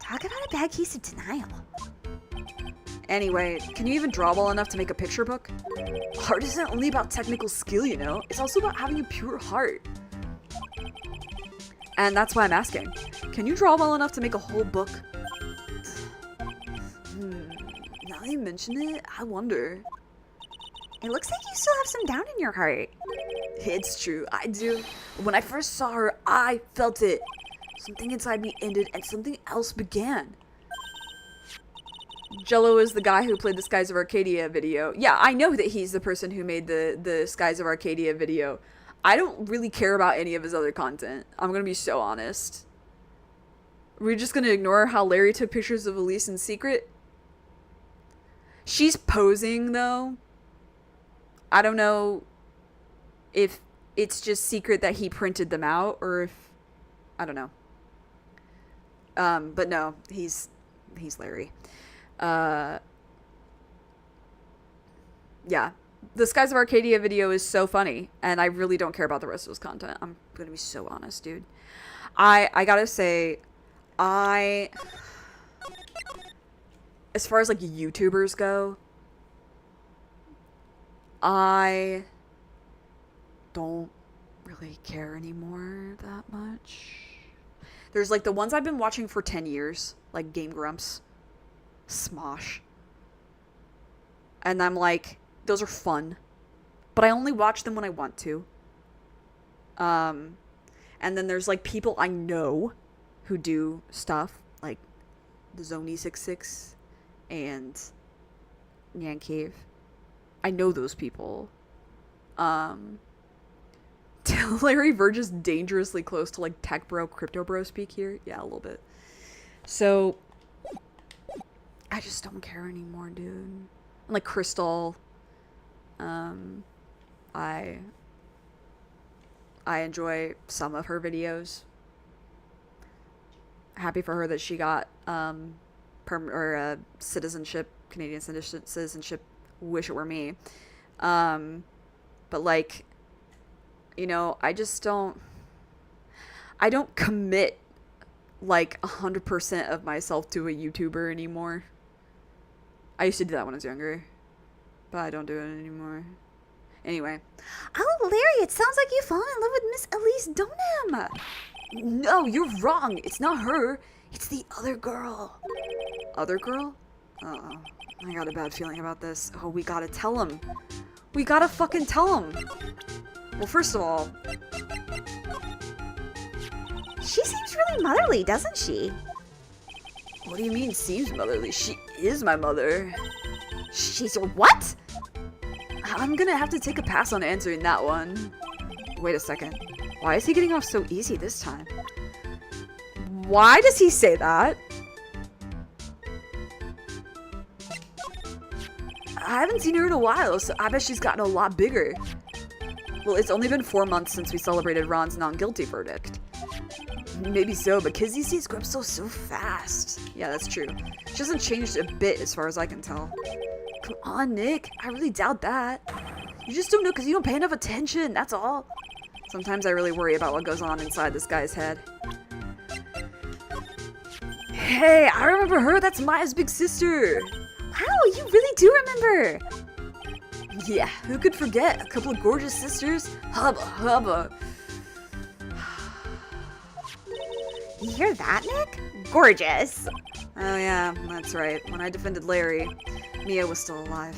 Talk about a bad case of denial. Anyway, can you even draw well enough to make a picture book? Art isn't only about technical skill, you know? It's also about having a pure heart. And that's why I'm asking. Can you draw well enough to make a whole book? Now that you mention it, I wonder. It looks like you still have some doubt in your heart. It's true, I do. When I first saw her, I felt it. Something inside me ended and something else began. Jello is the guy who played the Skies of Arcadia video. Yeah, I know that he's the person who made the Skies of Arcadia video. I don't really care about any of his other content. I'm gonna be so honest. We're just gonna ignore how Larry took pictures of Elise in secret? She's posing, though. I don't know. if it's just secret that he printed them out, or if I don't know. But no, he's Larry. Yeah. The Skies of Arcadia video is so funny, and I really don't care about the rest of his content. I'm gonna be so honest, dude. I gotta say, as far as like YouTubers go, I don't really care anymore that much. There's like the ones I've been watching for 10 years, like Game Grumps, Smosh. And I'm like, those are fun. But I only watch them when I want to. And then there's like people I know who do stuff like the Zony66 and Nyan Cave. I know those people. Larry Verge is dangerously close to like tech bro, crypto bro speak here. Yeah, a little bit. So I just don't care anymore, dude. And like Crystal, I enjoy some of her videos. Happy for her that she got citizenship, Canadian citizenship. Wish it were me. But like, you know, I don't commit like 100% of myself to a YouTuber anymore. I used to do that when I was younger, but I don't do it anymore. Anyway. Oh, Larry, it sounds like you fallen in love with Miss Elise Donham. No, you're wrong. It's not her. It's the other girl. Other girl? Uh-oh. I got a bad feeling about this. Oh, we gotta tell him. We gotta fucking tell him. Well, first of all, she seems really motherly, doesn't she? What do you mean seems motherly? She is my mother. She's your what? I'm gonna have to take a pass on answering that one. Wait a second. Why is he getting off so easy this time? Why does he say that? I haven't seen her in a while, so I bet she's gotten a lot bigger. Well, it's only been 4 months since we celebrated Ron's non-guilty verdict. Maybe so, but kids these days grow up so fast. Yeah, that's true. She hasn't changed a bit as far as I can tell. Come on, Nick. I really doubt that. You just don't know because you don't pay enough attention, that's all. Sometimes I really worry about what goes on inside this guy's head. Hey, I remember her. That's Maya's big sister. Wow, you really do remember. Yeah, who could forget? A couple of gorgeous sisters? Hubba. You hear that, Nick? Gorgeous. Oh yeah, that's right. When I defended Larry, Mia was still alive.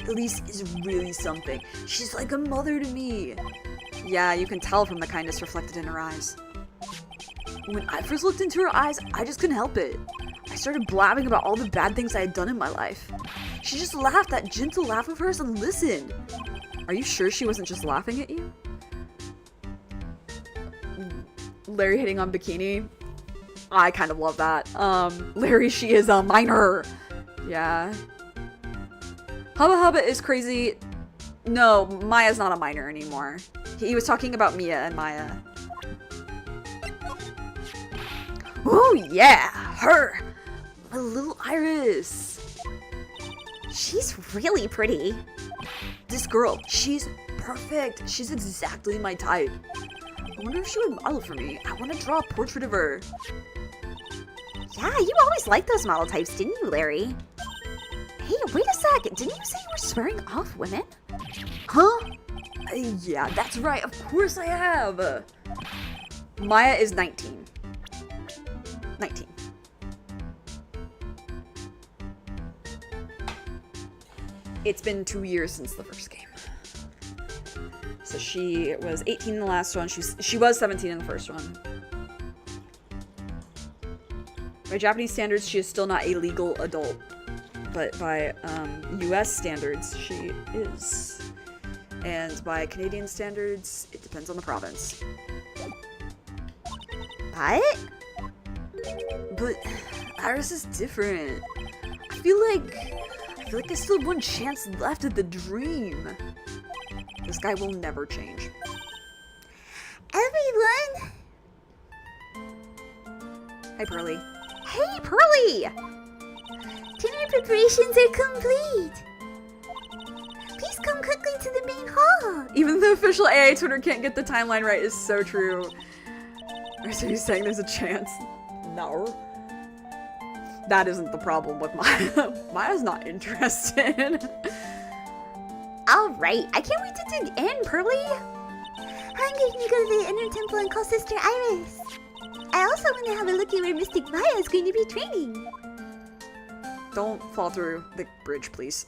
Elise is really something. She's like a mother to me. Yeah, you can tell from the kindness reflected in her eyes. When I first looked into her eyes, I just couldn't help it. I started blabbing about all the bad things I had done in my life. She just laughed, that gentle laugh of hers, and listened. Are you sure she wasn't just laughing at you? Larry hitting on Bikini. I kind of love that. Larry, she is a minor. Yeah. Hubba is crazy. No, Maya's not a minor anymore. He was talking about Mia and Maya. Oh yeah, her. My little Iris. She's really pretty. This girl, she's perfect. She's exactly my type. I wonder if she would model for me. I want to draw a portrait of her. Yeah, you always liked those model types, didn't you, Larry? Hey, wait a sec. Didn't you say you were swearing off women? Huh? Yeah, that's right. Of course I have. Maya is 19. 19. It's been 2 years since the first game. So she was 18 in the last one. She was 17 in the first one. By Japanese standards, she is still not a legal adult. But by US standards, she is. And by Canadian standards, it depends on the province. What? But Iris is different. I feel feel like there's still one chance left of the dream. This guy will never change. Everyone! Hi, Pearly. Hey, Pearly! Dinner preparations are complete. Please come quickly to the main hall. Even the official AI Twitter can't get the timeline right is so true. Or so you're saying there's a chance? No. That isn't the problem with Maya. Maya's not interested. Alright, I can't wait to dig in, Pearly. I'm going to go to the inner temple and call Sister Iris. I also want to have a look at where Mystic Maya is going to be training. Don't fall through the bridge, please.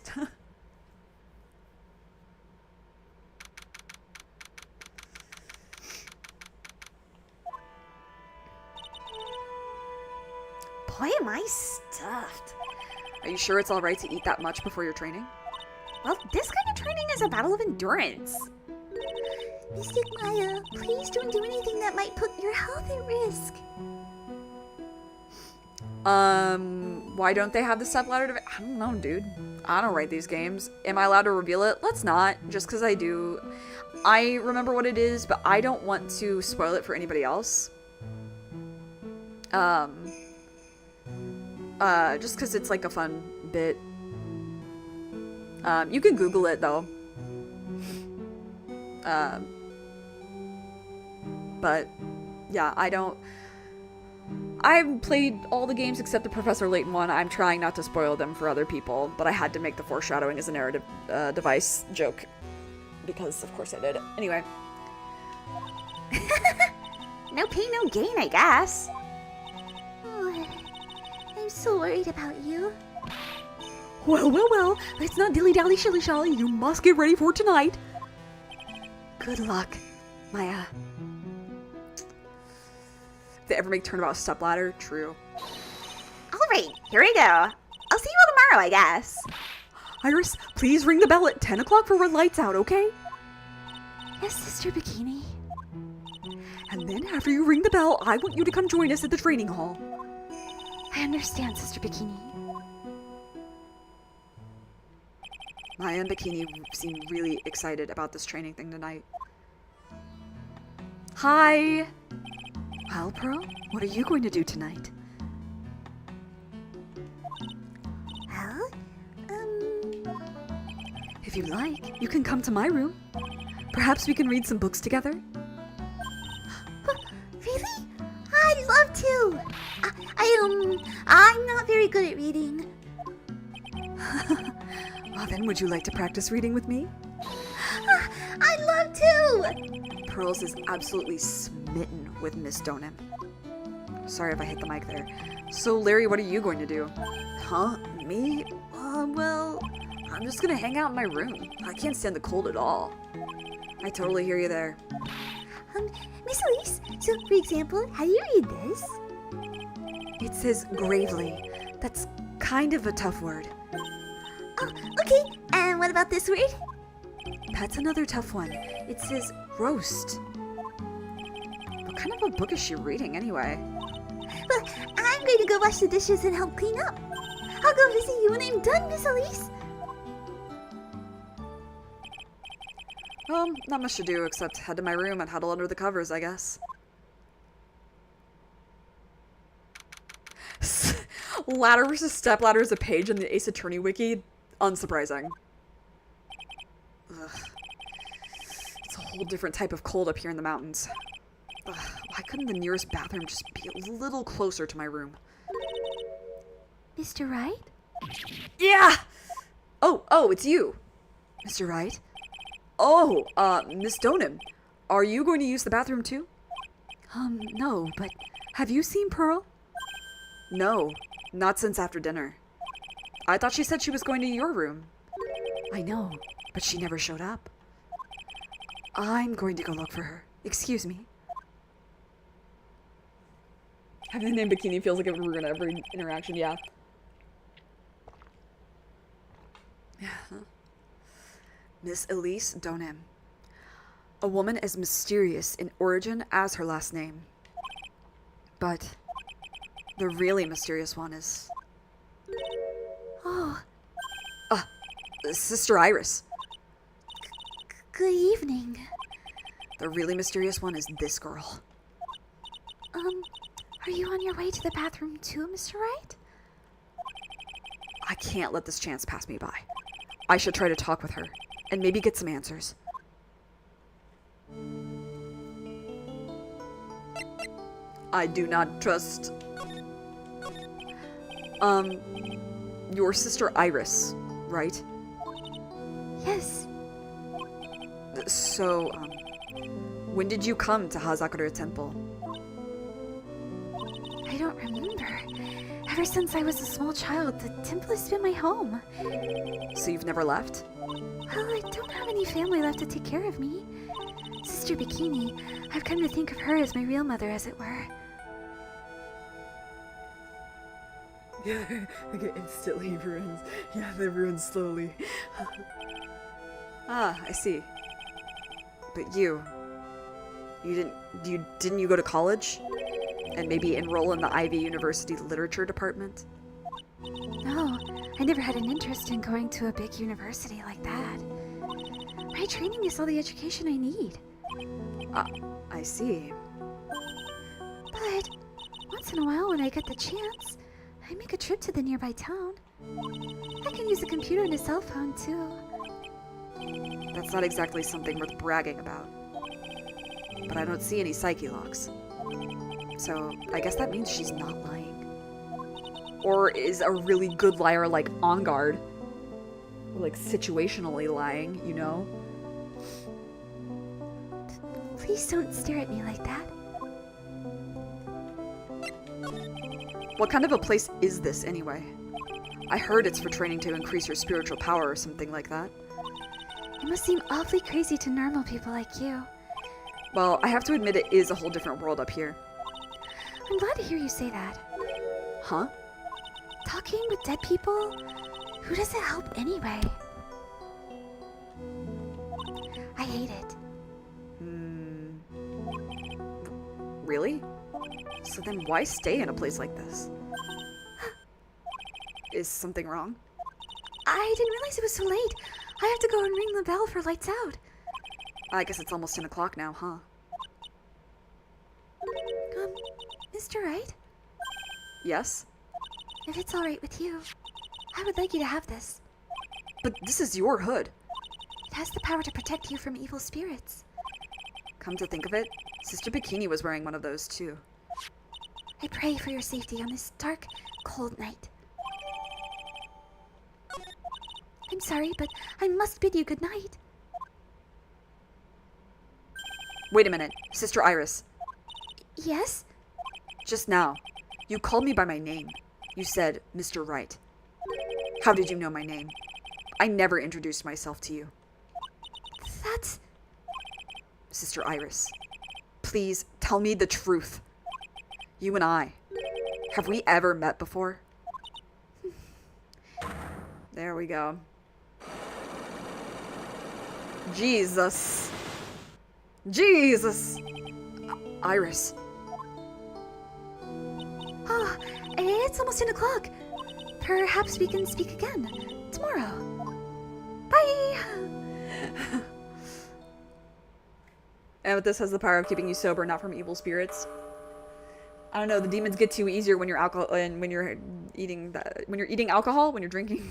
Boy, am I stuffed. Are you sure it's alright to eat that much before your training? Well, this kind of training is a battle of endurance. Mystic Maya, please don't do anything that might put your health at risk. Why don't they have the stepladder I don't know, dude. I don't write these games. Am I allowed to reveal it? Let's not, just because I do. I remember what it is, but I don't want to spoil it for anybody else. Just because it's like a fun bit. You can Google it, though. But, yeah, I've played all the games except the Professor Layton one. I'm trying not to spoil them for other people, but I had to make the foreshadowing as a narrative device joke. Because, of course, I did. Anyway. No pain, no gain, I guess. Oh, I'm so worried about you. Well, let's not dilly-dally shilly-shally. You must get ready for tonight. Good luck, Maya. If they ever make turnabout stepladder, true. Alright, here we go. I'll see you all tomorrow, I guess. Iris, please ring the bell at 10 o'clock for when lights out, okay? Yes, Sister Bikini. And then after you ring the bell, I want you to come join us at the training hall. I understand, Sister Bikini. Maya and Bikini seem really excited about this training thing tonight. Hi! Well, Pearl, what are you going to do tonight? Well, If you like, you can come to my room. Perhaps we can read some books together. Really? I'd love to. I'm not very good at reading. Well, then would you like to practice reading with me? I'd love to. Pearls is absolutely smitten with Miss Donim. Sorry if I hit the mic there. So, Larry, what are you going to do? Huh? Me? Well, I'm just gonna hang out in my room. I can't stand the cold at all. I totally hear you there. Miss Elise, so for example, how do you read this? It says gravely. That's kind of a tough word. Oh, okay. And what about this word? That's another tough one. It says roast. What kind of a book is she reading anyway? Well, I'm going to go wash the dishes and help clean up. I'll go visit you when I'm done, Miss Elise. Well, not much to do except head to my room and huddle under the covers, I guess. Ladder versus stepladder is a page in the Ace Attorney wiki. Unsurprising. Ugh. It's a whole different type of cold up here in the mountains. Ugh. Why couldn't the nearest bathroom just be a little closer to my room? Mr. Wright? Yeah! Oh, it's you. Mr. Wright? Oh, Miss Donim. Are you going to use the bathroom too? No, but have you seen Pearl? No, not since after dinner. I thought she said she was going to your room. I know, but she never showed up. I'm going to go look for her. Excuse me. Having the name Bikini feels like it would ruin every interaction, yeah. Miss Elise Donim. A woman as mysterious in origin as her last name. But the really mysterious one is... Oh. Sister Iris. Good evening. The really mysterious one is this girl. Are you on your way to the bathroom too, Mr. Wright? I can't let this chance pass me by. I should try to talk with her, and maybe get some answers. I do not trust... your sister Iris, right? Yes. So, when did you come to Hazakura Temple? I don't remember. Ever since I was a small child, the temple has been my home. So you've never left? Well, I don't have any family left to take care of me. Sister Bikini, I've come to think of her as my real mother, as it were. Yeah, it instantly ruins. Yeah, they ruin slowly. Ah, I see. But didn't you go to college? And maybe enroll in the Ivy University Literature Department? No, I never had an interest in going to a big university like that. My training is all the education I need. I see. But once in a while, when I get the chance, I make a trip to the nearby town. I can use a computer and a cell phone, too. That's not exactly something worth bragging about. But I don't see any psyche locks. So I guess that means she's not lying. Or is a really good liar like on guard. Or like situationally lying, you know? Please don't stare at me like that. What kind of a place is this anyway? I heard it's for training to increase your spiritual power or something like that. It must seem awfully crazy to normal people like you. Well, I have to admit it is a whole different world up here. I'm glad to hear you say that. Huh? Talking with dead people? Who does it help anyway? I hate it. Really? So then why stay in a place like this? Is something wrong? I didn't realize it was so late. I have to go and ring the bell for lights out. I guess it's almost 10 o'clock now, huh? Mr. Wright? Yes? If it's alright with you, I would like you to have this. But this is your hood. It has the power to protect you from evil spirits. Come to think of it, Sister Bikini was wearing one of those too. I pray for your safety on this dark, cold night. I'm sorry, but I must bid you good night. Wait a minute, Sister Iris. Yes? Just now, you called me by my name. You said, Mr. Wright. How did you know my name? I never introduced myself to you. That's... Sister Iris, please tell me the truth. You and I, have we ever met before? There we go. Jesus. Jesus. Iris. Oh, it's almost 10 o'clock. Perhaps we can speak again tomorrow. Bye! And this has the power of keeping you sober, not from evil spirits. I don't know. The demons get to you easier when you're alcohol and when you're eating alcohol, when you're drinking.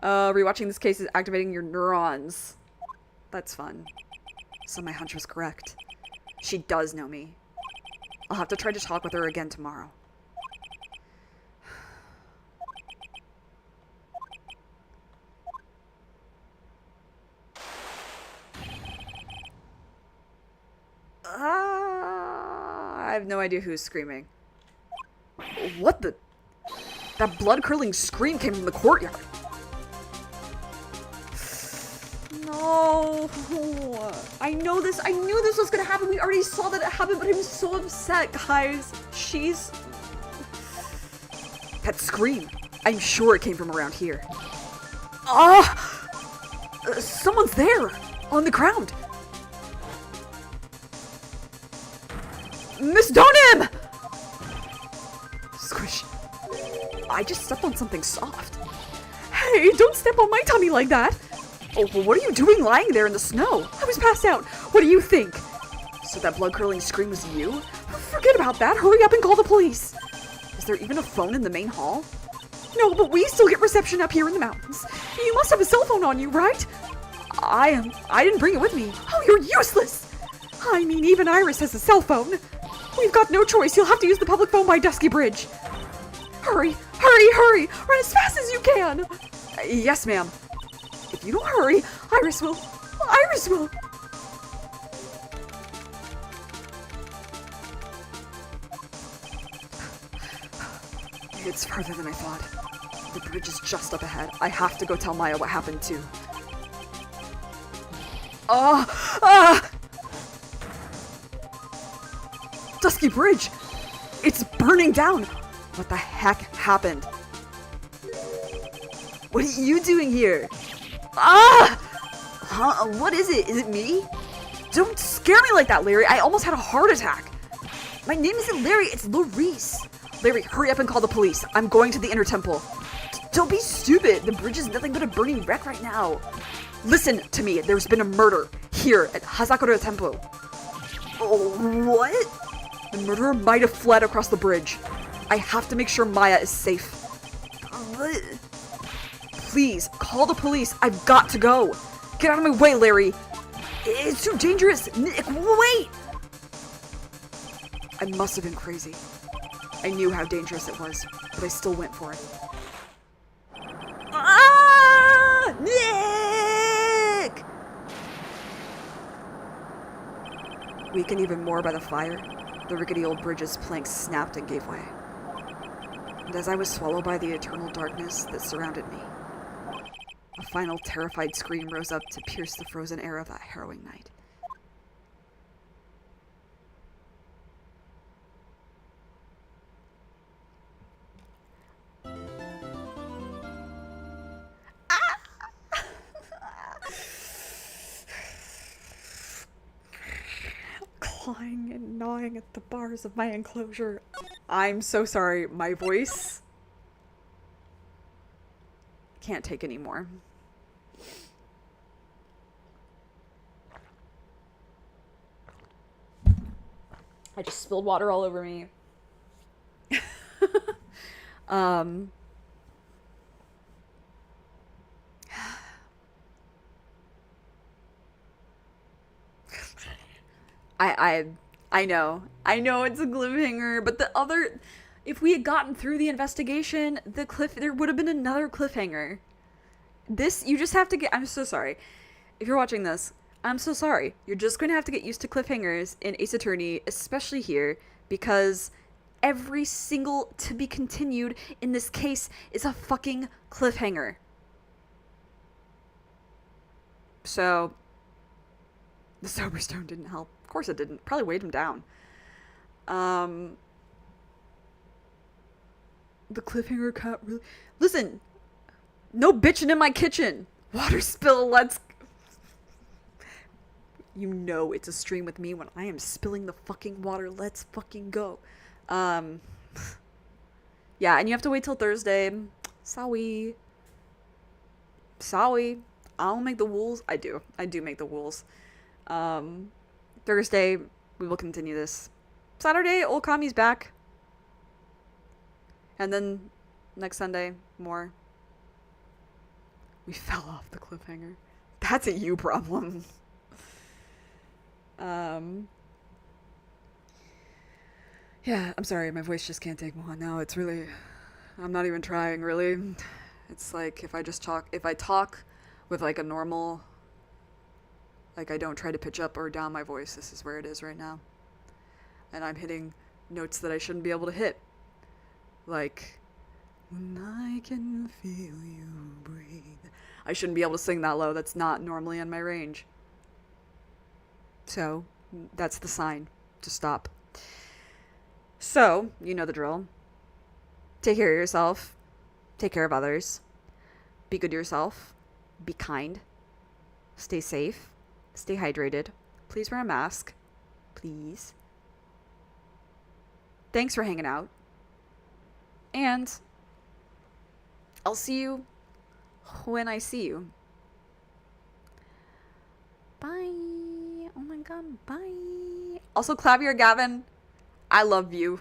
Rewatching this case is activating your neurons. That's fun. So my hunch was correct. She does know me. I'll have to try to talk with her again tomorrow. I have no idea who's screaming. What the? That blood-curdling scream came from the courtyard. No. I know this. I knew this was gonna happen. We already saw that it happened, but I'm so upset, guys. That scream. I'm sure it came from around here. Someone's there. On the ground. Miss Donim! Squish. I just stepped on something soft. Hey, don't step on my tummy like that. Oh, well, what are you doing lying there in the snow? I was passed out. What do you think? So that blood-curdling scream was you? Forget about that. Hurry up and call the police. Is there even a phone in the main hall? No, but we still get reception up here in the mountains. You must have a cell phone on you, right? I didn't bring it with me. Oh, you're useless. I mean, even Iris has a cell phone. We've got no choice. You'll have to use the public phone by Dusky Bridge. Hurry, hurry, hurry. Run as fast as you can. Yes, ma'am. If you don't hurry, Iris will. Iris will. It's farther than I thought. The bridge is just up ahead. I have to go tell Maya what happened too. Dusky Bridge! It's burning down! What the heck happened? What are you doing here? Huh? What is it? Is it me? Don't scare me like that, Larry. I almost had a heart attack. My name isn't Larry, it's Larice. Larry, hurry up and call the police. I'm going to the inner temple. Don't be stupid. The bridge is nothing but a burning wreck right now. Listen to me. There's been a murder here at Hazakura Temple. Oh, what? The murderer might have fled across the bridge. I have to make sure Maya is safe. What? Please, call the police. I've got to go. Get out of my way, Larry. It's too dangerous. Nick, wait. I must have been crazy. I knew how dangerous it was, but I still went for it. Ah! Nick! Weakened even more by the fire, the rickety old bridge's planks snapped and gave way. And as I was swallowed by the eternal darkness that surrounded me, a final terrified scream rose up to pierce the frozen air of that harrowing night. Clawing and gnawing at the bars of my enclosure. I'm so sorry, my voice can't take anymore. I just spilled water all over me. I know it's a cliffhanger, but if we had gotten through the investigation, there would have been another cliffhanger. This, you just have to get, I'm so sorry. If you're watching this, I'm so sorry. You're just going to have to get used to cliffhangers in Ace Attorney, especially here, because every single to be continued in this case is a fucking cliffhanger. So, the Sober Stone didn't help. Of course it didn't. Probably weighed him down. The cliffhanger cut really... Listen! No bitching in my kitchen! Water spill, let's... You know it's a stream with me when I am spilling the fucking water. Let's fucking go. Yeah, and you have to wait till Thursday. Sorry. I don't make the rules. I do make the rules. Thursday, we will continue this. Saturday, old Kami's back. And then next Sunday, more. We fell off the cliffhanger. That's a you problem. Yeah, I'm sorry, my voice just can't take more now. It's really, I'm not even trying, really. It's like if I talk with like a normal, like I don't try to pitch up or down my voice, this is where it is right now. And I'm hitting notes that I shouldn't be able to hit. Like, when I can feel you breathe. I shouldn't be able to sing that low. That's not normally in my range. So, that's the sign to stop. So, you know the drill. Take care of yourself. Take care of others. Be good to yourself. Be kind. Stay safe. Stay hydrated. Please wear a mask. Please. Thanks for hanging out. And I'll see you when I see you. Bye. Oh my god, bye. Also, Clavier Gavin, I love you.